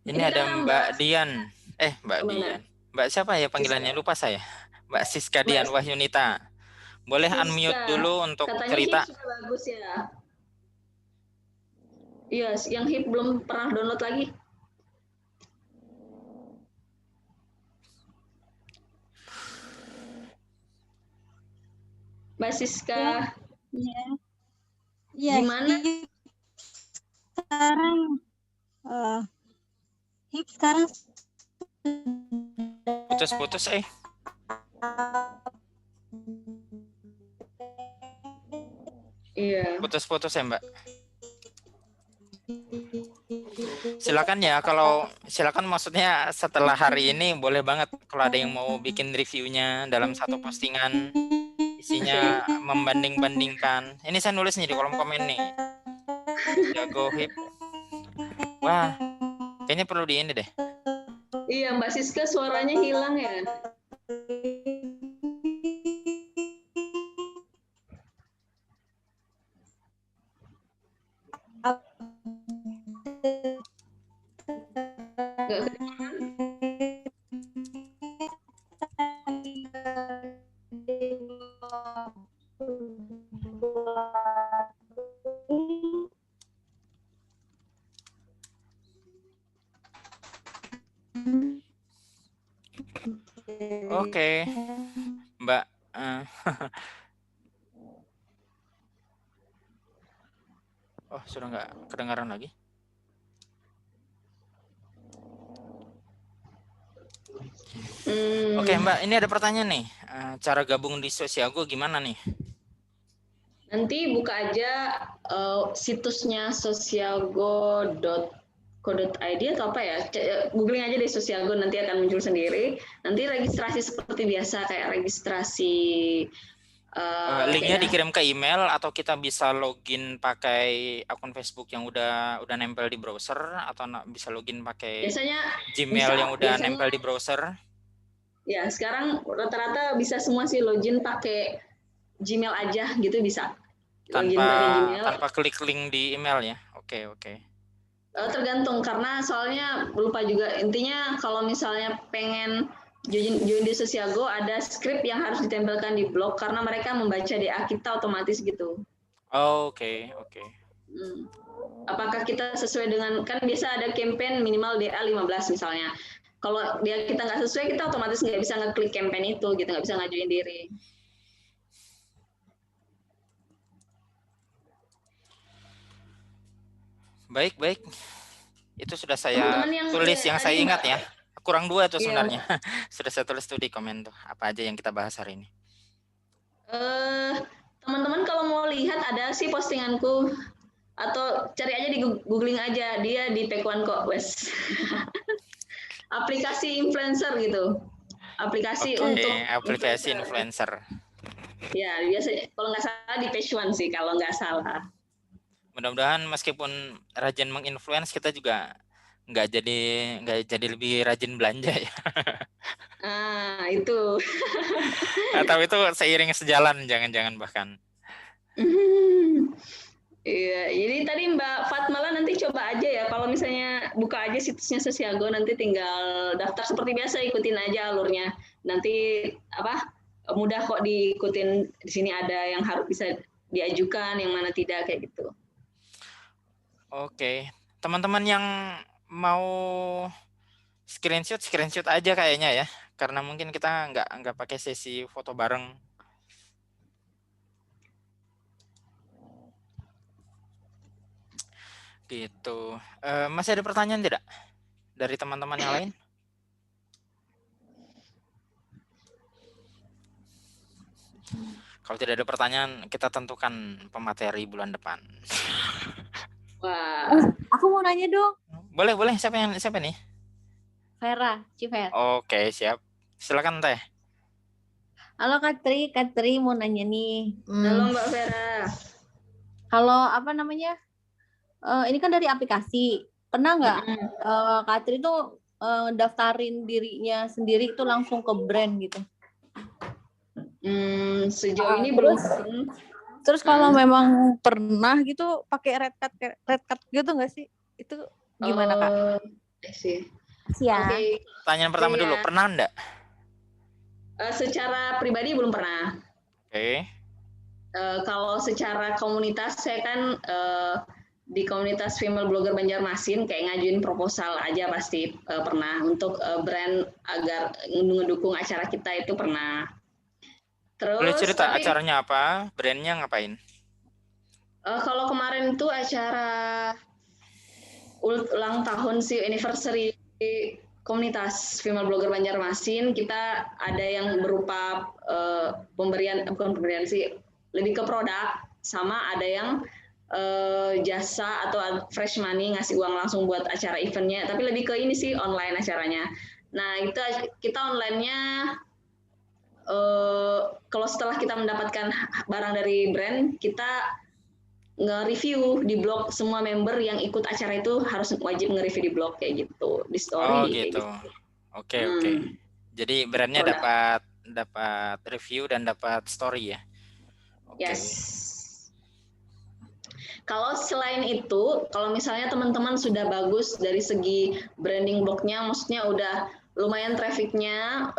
Ini ada Mbak Dian. Mbak Dian. Mbak siapa ya panggilannya? Lupa saya. Mbak Siska Dian Wahyunita. Boleh unmute dulu untuk cerita. Katanya HIP sudah bagus ya. Iya, yang HIP belum pernah download lagi. Mbak Siska. Iya. Gimana? HIP sekarang putus-putus Iya. Putus-putus ya Mbak. Silakan maksudnya setelah hari ini boleh banget kalau ada yang mau bikin reviewnya dalam satu postingan isinya membanding-bandingkan. Ini saya nulis nih di kolom komen nih. Jago HIP. Wah, kayaknya perlu di ini deh. Iya, Mbak Siska suaranya hilang ya. Oke, Mbak. Oh, sudah nggak kedengaran lagi? Oke, Mbak, ini ada pertanyaan nih. Cara gabung di Sosiago gimana nih? Nanti buka aja situsnya sosialgo.co.id atau apa ya? Googling aja deh Sosialgo, nanti akan muncul sendiri. Nanti registrasi seperti biasa kayak registrasi. Linknya dikirim ke email atau kita bisa login pakai akun Facebook yang udah nempel di browser atau bisa login pakai biasanya Gmail yang udah nempel di browser? Ya, sekarang rata-rata bisa semua sih login pakai Gmail aja gitu bisa. Login pakai Gmail. Tanpa klik link di email ya. Oke. Tergantung karena soalnya lupa juga, intinya kalau misalnya pengen join di Sosialgo ada script yang harus ditempelkan di blog karena mereka membaca DA kita otomatis gitu. Oke. Apakah kita sesuai dengan, kan biasa ada campaign minimal DA 15 misalnya. Kalau dia kita nggak sesuai, kita otomatis nggak bisa ngeklik campaign itu gitu, nggak bisa ngajuin diri. Baik. Itu sudah saya tulis yang saya ingat ya. Kurang 2 tuh sebenarnya. Sudah saya tulis tuh di komen tuh. Apa aja yang kita bahas hari ini. Teman-teman kalau mau lihat ada sih postinganku. Atau cari aja di googling aja. Dia di Pekuan kok, wes. Aplikasi influencer gitu. Aplikasi untuk aplikasi influencer. Ya, biasanya kalau nggak salah di Page One sih kalau nggak salah. Mudah-mudahan meskipun rajin menginfluence kita juga nggak jadi lebih rajin belanja ya. Itu. Atau itu seiring sejalan jangan-jangan bahkan. Iya, jadi tadi Mbak Fatmala nanti coba aja ya, kalau misalnya buka aja situsnya Sosialgo, nanti tinggal daftar seperti biasa, ikutin aja alurnya. Nanti mudah kok diikutin, di sini ada yang harus bisa diajukan, yang mana tidak kayak gitu. Oke, teman-teman yang mau screenshot aja kayaknya ya, karena mungkin kita nggak pakai sesi foto bareng. Gitu. Masih ada pertanyaan tidak dari teman-teman yang lain? Kalau tidak ada pertanyaan, kita tentukan pemateri bulan depan. Wah. Aku mau nanya dong. Boleh. Siapa nih? Vera, Civer. Oke, siap. Silakan Teh. Halo Katri mau nanya nih. Halo Mbak Vera. Kalau ini kan dari aplikasi. Pernah nggak Katri tuh daftarin dirinya sendiri itu langsung ke brand gitu? Sejauh ini belum. Terus kalau memang pernah gitu pakai red card gitu nggak sih? Itu gimana Kak? Sih. Ya. Okay. Pertanyaan pertama dulu, pernah enggak? Secara pribadi belum pernah. Oke. Kalau secara komunitas, saya kan di komunitas female blogger Banjarmasin kayak ngajuin proposal aja pasti pernah untuk brand agar mendukung acara kita itu pernah. Terus, boleh cerita acaranya apa? Brandnya ngapain? Kalau kemarin itu acara ulang tahun anniversary komunitas female blogger Banjarmasin, kita ada yang berupa bukan pemberian sih, lebih ke produk, sama ada yang jasa atau fresh money, ngasih uang langsung buat acara eventnya, tapi lebih ke ini sih online acaranya. Nah itu kita online-nya kalau setelah kita mendapatkan barang dari brand, kita nge-review di blog. Semua member yang ikut acara itu harus wajib nge-review di blog kayak gitu, di story. Gitu. Oke. Jadi brandnya dapat review dan dapat story ya. Yes. Kalau selain itu, kalau misalnya teman-teman sudah bagus dari segi branding blognya, maksudnya udah lumayan trafficnya,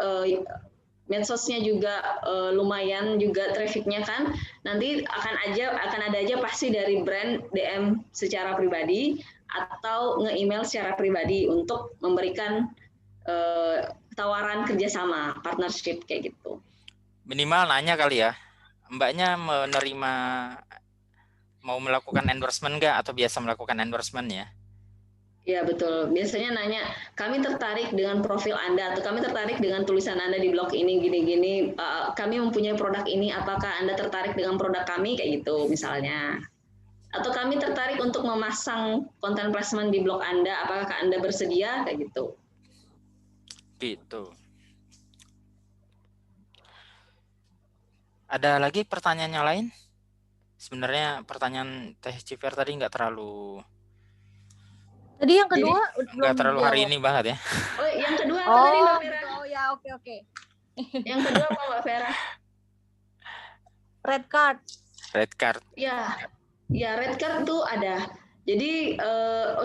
medsosnya juga lumayan juga trafficnya kan, nanti akan ada aja pasti dari brand DM secara pribadi atau nge-email secara pribadi untuk memberikan tawaran kerjasama, partnership kayak gitu. Minimal nanya kali ya, Mbaknya mau melakukan endorsement nggak atau biasa melakukan endorsement ya? Ya betul. Biasanya nanya, kami tertarik dengan profil Anda atau kami tertarik dengan tulisan Anda di blog ini gini-gini. Kami mempunyai produk ini, apakah Anda tertarik dengan produk kami kayak gitu misalnya. Atau kami tertarik untuk memasang konten placement di blog Anda, apakah Anda bersedia kayak gitu. Gitu. Ada lagi pertanyaan yang lain? Sebenarnya pertanyaan Teh Cifer tadi nggak terlalu Tadi yang kedua nggak terlalu hari ini banget ya. Oh, yang kedua apa tadi Mbak Vera? Oh ya, oke. Yang kedua apa Mbak Vera? Red card. Red card. Ya red card tuh ada. Jadi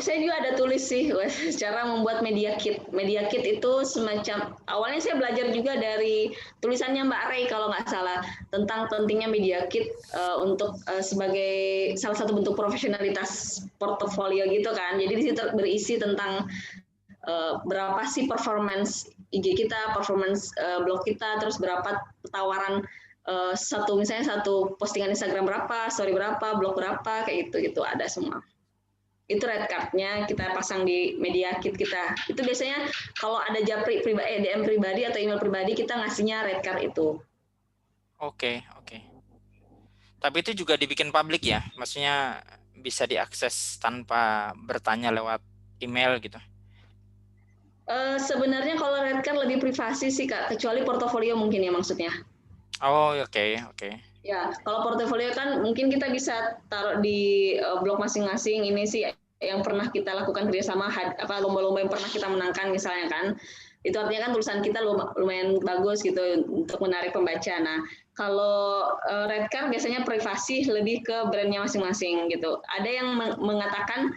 saya juga ada tulis sih cara membuat media kit. Media kit itu semacam, awalnya saya belajar juga dari tulisannya Mbak Ray kalau nggak salah, tentang pentingnya media kit untuk sebagai salah satu bentuk profesionalitas portofolio gitu kan. Jadi di situ berisi tentang berapa sih performance IG kita, performance blog kita, terus berapa tawaran misalnya satu postingan Instagram berapa, story berapa, blog berapa, kayak gitu ada semua. Itu red card-nya kita pasang di media kit kita. Itu biasanya kalau ada japri DM pribadi atau email pribadi kita ngasihnya red card itu. Oke. Tapi itu juga dibikin publik ya? Maksudnya bisa diakses tanpa bertanya lewat email gitu? Sebenarnya kalau red card lebih privasi sih Kak, kecuali portofolio mungkin ya maksudnya. Oh, oke. Ya, kalau portofolio kan mungkin kita bisa taruh di blog masing-masing. Ini sih yang pernah kita lakukan kerjasama, lomba-lomba yang pernah kita menangkan misalnya kan. Itu artinya kan tulisan kita lumayan bagus gitu untuk menarik pembaca. Nah, kalau red card biasanya privasi, lebih ke brandnya masing-masing gitu. Ada yang mengatakan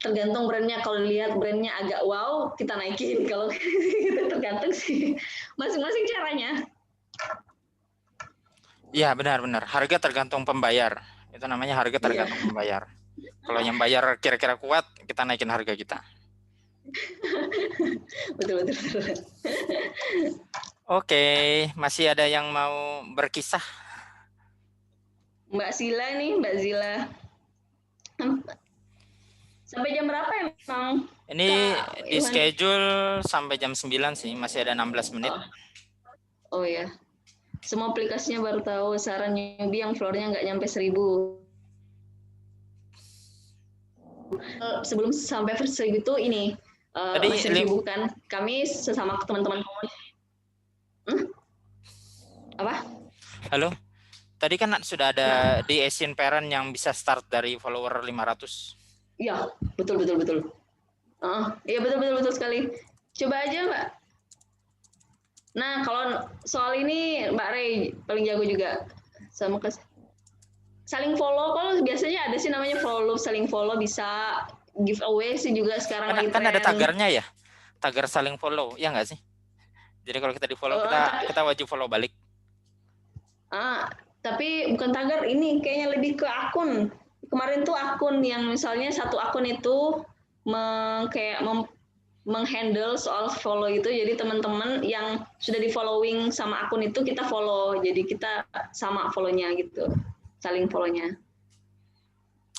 tergantung brandnya, kalau lihat brandnya agak wow kita naikin, kalau tergantung sih masing-masing caranya. Iya benar. Harga tergantung pembayar. Itu namanya harga tergantung pembayar. Kalau yang bayar kira-kira kuat, kita naikin harga kita. Betul. Oke, masih ada yang mau berkisah? Mbak Zila. Sampai jam berapa emang? Ini di schedule sampai jam 9 sih, masih ada 16 menit. Oh ya. Semua aplikasinya baru tahu, saran newbie yang floornya nggak nyampe 1000. Sebelum sampai versi itu ini masih sibuk kan. Kami sesama teman-teman apa? Halo. Tadi kan sudah ada di Asian Parent yang bisa start dari follower 500. Iya, betul. Iya betul sekali. Coba aja Mbak. Nah, kalau soal ini Mbak Ray paling jago juga. Sama saling follow, kalau biasanya ada sih namanya follow, saling follow, bisa giveaway sih juga sekarang lagi kan ada tagarnya ya. Tagar saling follow, ya nggak sih? Jadi kalau kita di-follow, kita wajib follow balik. Tapi bukan tagar, ini kayaknya lebih ke akun. Kemarin tuh akun yang misalnya satu akun itu menghandle soal follow itu, jadi teman-teman yang sudah di following sama akun itu kita follow, jadi kita sama follow-nya gitu, saling follow-nya.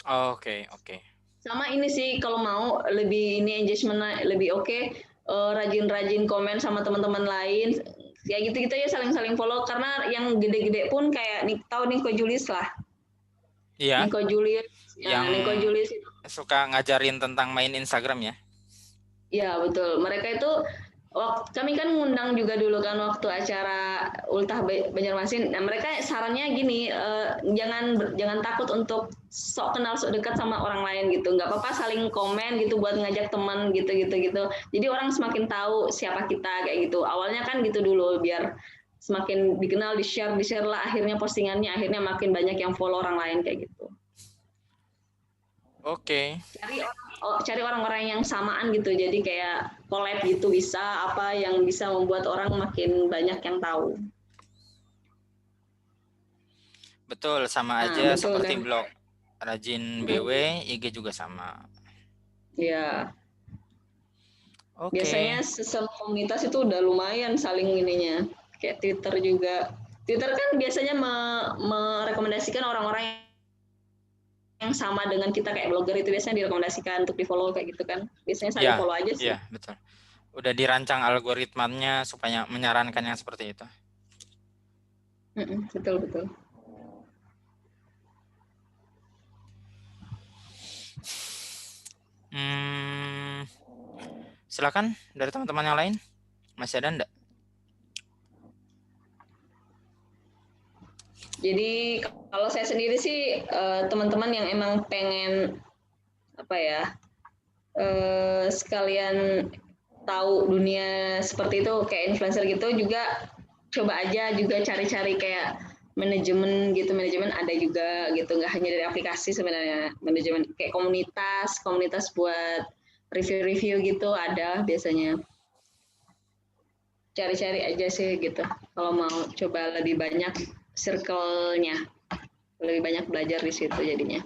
Oke. Sama ini sih kalau mau lebih ini engagement lebih oke, rajin-rajin komen sama teman-teman lain, ya gitu ya, saling follow, karena yang gede-gede pun kayak tahu Nico Julius lah. Iya. Nico Julius suka ngajarin tentang main Instagram ya. Ya betul, mereka itu kami kan ngundang juga dulu kan waktu acara Ultah Banjarmasin. Nah, mereka sarannya gini, jangan takut untuk sok kenal, sok dekat sama orang lain gitu. Nggak apa-apa saling komen gitu buat ngajak teman gitu. Jadi orang semakin tahu siapa kita kayak gitu. Awalnya kan gitu dulu, biar semakin dikenal, di-share lah, akhirnya postingannya akhirnya makin banyak yang follow orang lain kayak gitu. Oke. Cari orang-orang yang samaan gitu, jadi kayak collab gitu, bisa apa yang bisa membuat orang makin banyak yang tahu. Betul, sama aja seperti kan? Blog Rajin BW, IG juga sama. Iya. Oke. Biasanya sesama komunitas itu udah lumayan saling ininya. Kayak Twitter juga. Twitter kan biasanya merekomendasikan orang-orang yang sama dengan kita, kayak blogger itu biasanya direkomendasikan untuk di-follow kayak gitu kan. Biasanya saling Ya, follow aja sih. ya, betul. Udah dirancang algoritmanya supaya menyarankan yang seperti itu. Betul, betul. Silakan dari teman-teman yang lain. Masih ada enggak? Jadi kalau saya sendiri sih teman-teman yang emang pengen apa ya, sekalian tahu dunia seperti itu kayak influencer gitu, juga coba aja juga cari-cari kayak manajemen gitu. Manajemen ada juga gitu, nggak hanya dari aplikasi sebenarnya. Manajemen kayak komunitas buat review-review gitu ada biasanya. Cari-cari aja sih gitu kalau mau coba lebih banyak circle-nya, lebih banyak belajar di situ jadinya.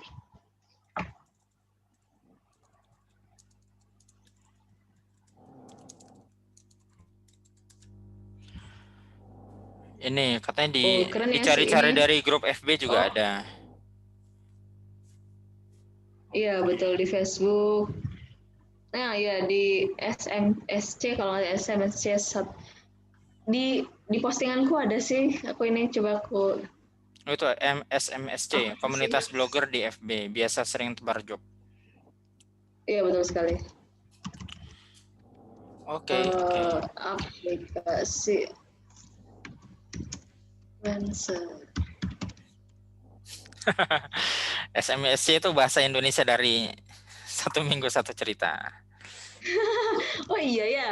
Ini katanya Keren ya dicari-cari ini. dari grup FB juga ada. Iya betul, di Facebook. Nah ya di SMSC, kalau nggak SMSC di postinganku ada sih. Aku ini coba aku. Itu SMSC, komunitas blogger di FB, biasa sering tebar job. Iya betul sekali. Oke. Aplikasi influencer. SMSC itu bahasa Indonesia dari Satu Minggu Satu Cerita. Oh iya ya.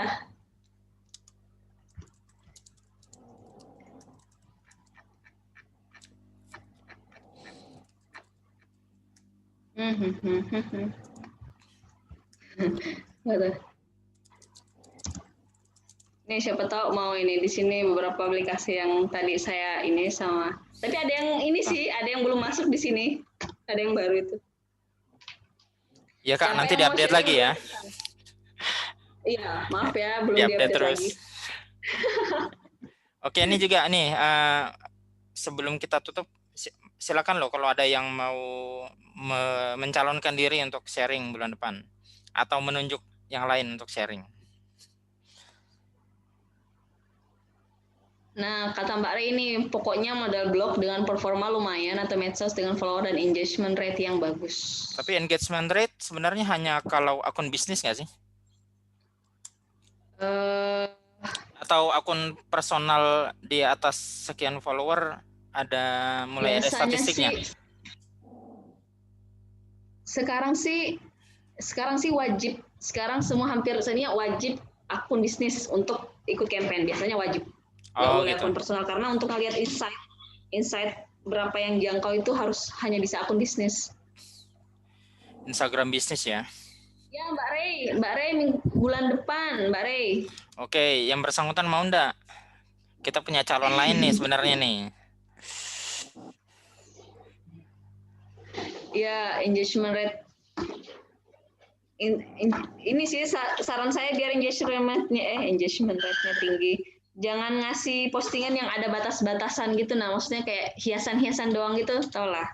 Nih siapa tahu mau ini di sini beberapa aplikasi yang tadi saya ini sama. Tapi ada yang ini sih, ada yang belum masuk di sini. Ada yang baru itu. Ya Kak, nanti diupdate lagi ya. Iya, maaf ya, belum Diupdate diupdate terus. lagi. Oke, ini juga nih sebelum kita tutup, silakan loh kalau ada yang mau mencalonkan diri untuk sharing bulan depan atau menunjuk yang lain untuk sharing. Nah, kata Mbak Rey ini, pokoknya modal blog dengan performa lumayan atau medsos dengan follower dan engagement rate yang bagus. Tapi engagement rate sebenarnya hanya kalau akun bisnis nggak sih? Atau akun personal di atas sekian follower ada mulai ada statistiknya? Sekarang sih wajib. Sekarang semua hampir semuanya wajib akun bisnis untuk ikut campaign. Biasanya wajib. Nggak boleh gitu. akun personal, karena untuk ngelihat insight berapa yang jangkau itu harus hanya bisa akun bisnis. Instagram bisnis ya? Ya Mbak Rey bulan depan Mbak Rey. Oke, yang bersangkutan mau enggak? Kita punya calon lain nih sebenarnya nih. Ya, engagement rate. Ini sih saran saya biar engagement rate-nya tinggi. Jangan ngasih postingan yang ada batas-batasan gitu, nah maksudnya kayak hiasan-hiasan doang gitu, tau lah.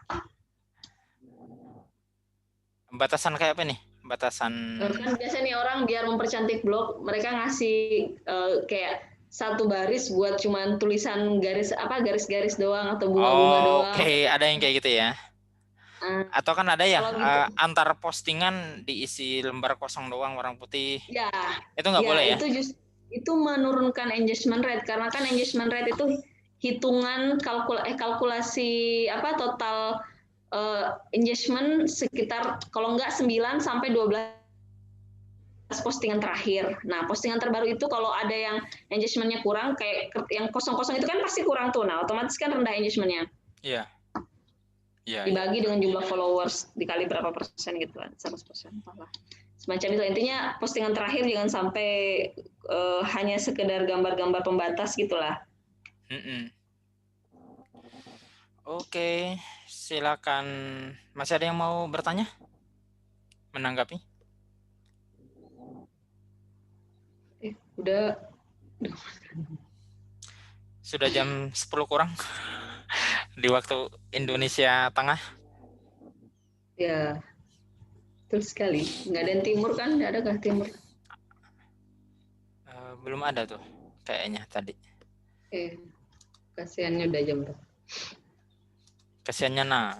Batasan kayak apa nih? Batasan kan biasanya nih orang biar mempercantik blog, mereka ngasih kayak satu baris buat cuman tulisan garis-garis doang atau bunga-bunga doang. Oke, ada yang kayak gitu ya. Atau kan ada ya gitu, antar postingan diisi lembar kosong doang warna putih. Ya. Itu nggak boleh ya? Itu menurunkan engagement rate, karena kan engagement rate itu hitungan kalkulasi total engagement sekitar kalau nggak 9 sampai 12 postingan terakhir. Nah, postingan terbaru itu kalau ada yang engagementnya kurang, kayak yang kosong-kosong itu kan pasti kurang tuh. Nah, otomatis kan rendah engagementnya. Iya. Dibagi dengan jumlah followers dikali berapa persen gitu kan, 100%. Semacam itu. Intinya postingan terakhir jangan sampai hanya sekedar gambar-gambar pembatas gitulah. Oke, silakan. Masih ada yang mau bertanya? Menanggapi? Udah Sudah jam 10 kurang di waktu Indonesia Tengah. ya, betul sekali. Nggak ada yang timur kan? Nggak ada kah timur? Belum ada tuh kayaknya tadi. Kasihannya udah jam berapa? Kasiannya nah.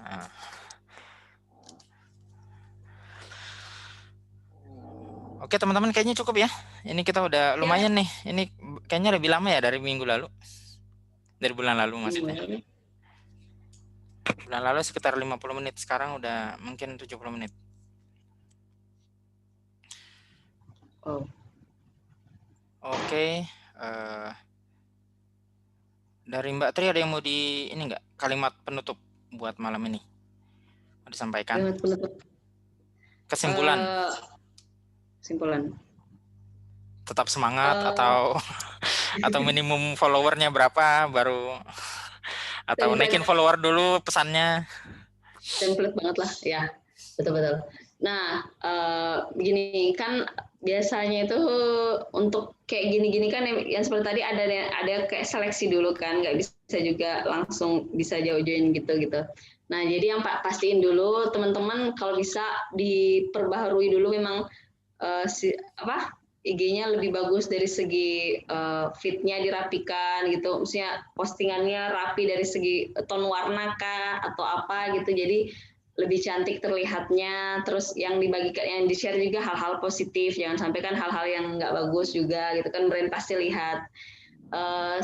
Oke teman-teman, kayaknya cukup ya. Ini kita udah lumayan nih. Ini kayaknya lebih lama ya dari minggu lalu. Dari bulan lalu maksudnya. Bulan lalu sekitar 50 menit. Sekarang udah mungkin 70 menit. Oh. Oke. Dari Mbak Tri ada yang mau ini nggak? Kalimat penutup buat malam ini. Mau disampaikan? Kalimat penutup. Kesimpulan. Kesimpulan. Tetap semangat atau minimum followernya berapa baru, atau naikin follower dulu pesannya. Template banget lah, ya, betul-betul. Nah, begini kan biasanya itu untuk kayak gini-gini kan yang seperti tadi ada kayak seleksi dulu kan, nggak bisa juga langsung bisa jauh-jauhin gitu. Nah, jadi yang pastiin dulu teman-teman kalau bisa diperbaharui dulu memang IG-nya lebih bagus dari segi feed-nya dirapikan gitu, maksudnya postingannya rapi dari segi tone warna kah atau apa gitu, jadi lebih cantik terlihatnya. Terus yang dibagikan, yang di-share juga hal-hal positif, jangan sampai kan hal-hal yang nggak bagus juga gitu kan, brand pasti lihat.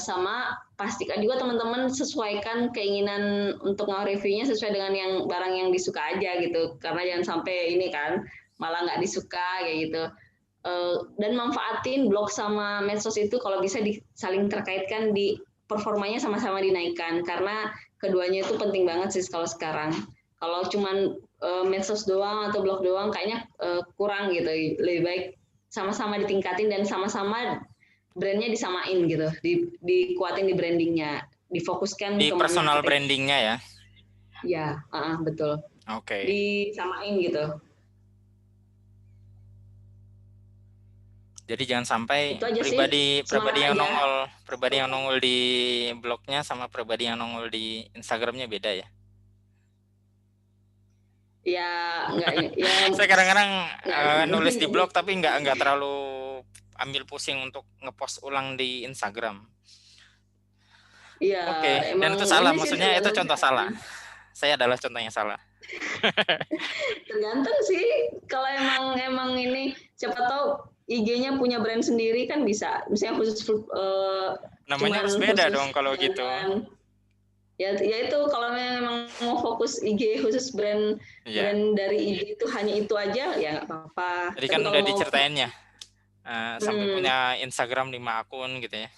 Sama pastikan juga teman-teman sesuaikan keinginan untuk nge-reviewnya sesuai dengan yang barang yang disuka aja gitu, karena jangan sampai ini kan malah nggak disuka kayak gitu. Dan manfaatin blog sama medsos itu kalau bisa saling terkaitkan, di performanya sama-sama dinaikkan, karena keduanya itu penting banget sih kalau sekarang. Kalau cuman medsos doang atau blog doang kayaknya kurang gitu, lebih baik sama-sama ditingkatin dan sama-sama brandnya disamain gitu, dikuatin di brandingnya, difokuskan di personal brandingnya ya. Ya, betul. Oke. Disamain gitu. Jadi jangan sampai pribadi yang nongol di blognya sama pribadi yang nongol di Instagramnya beda ya. Ya, enggak ya. Saya kadang-kadang nulis di blog tapi nggak terlalu ambil pusing untuk ngepost ulang di Instagram. Iya. Oke, dan itu salah, maksudnya itu contoh salah. Saya adalah contoh yang salah. Tergantung sih, kalau emang ini siapa tahu IG-nya punya brand sendiri kan bisa, misalnya khusus namanya harus beda dong kalau gitu. Ya itu kalau memang mau fokus IG khusus brand dari IG itu hanya itu aja ya nggak apa-apa. Jadi kan udah diceritain ya, sampai punya Instagram 5 akun gitu ya.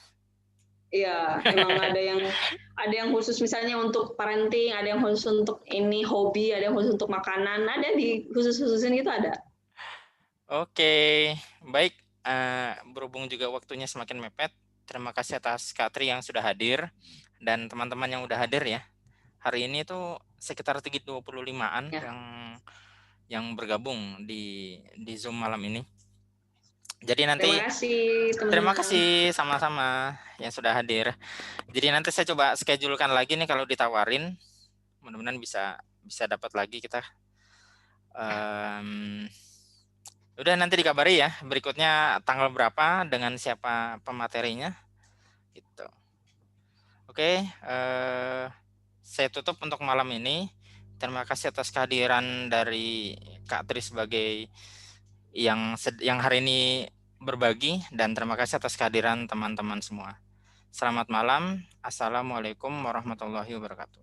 Iya, emang ada yang khusus misalnya untuk parenting, ada yang khusus untuk ini hobi, ada yang khusus untuk makanan, ada di khusus-khususin gitu ada. Oke, baik. Berhubung juga waktunya semakin mepet, terima kasih atas Kak Tri yang sudah hadir dan teman-teman yang udah hadir ya. Hari ini tuh sekitar 25-an yang bergabung di Zoom malam ini. Jadi nanti terima kasih sama-sama yang sudah hadir. Jadi nanti saya coba schedulekan lagi nih, kalau ditawarin mudah-mudahan bisa dapat lagi kita. Udah nanti dikabari ya berikutnya tanggal berapa dengan siapa pematerinya gitu. Oke, saya tutup untuk malam ini. Terima kasih atas kehadiran dari Kak Tri sebagai yang hari ini berbagi, dan terima kasih atas kehadiran teman-teman semua. Selamat malam. Assalamualaikum warahmatullahi wabarakatuh.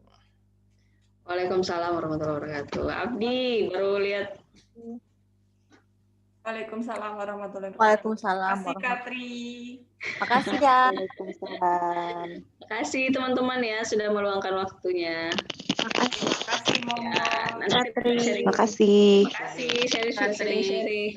Waalaikumsalam warahmatullahi wabarakatuh. Abdi baru lihat. Waalaikumsalam warahmatullahi wabarakatuh. Waalaikumsalam. Terima kasih Kak Tri. Makasih ya. Waalaikumsalam. Makasih teman-teman ya sudah meluangkan waktunya. Makasih Momo. Terima kasih. Sharing.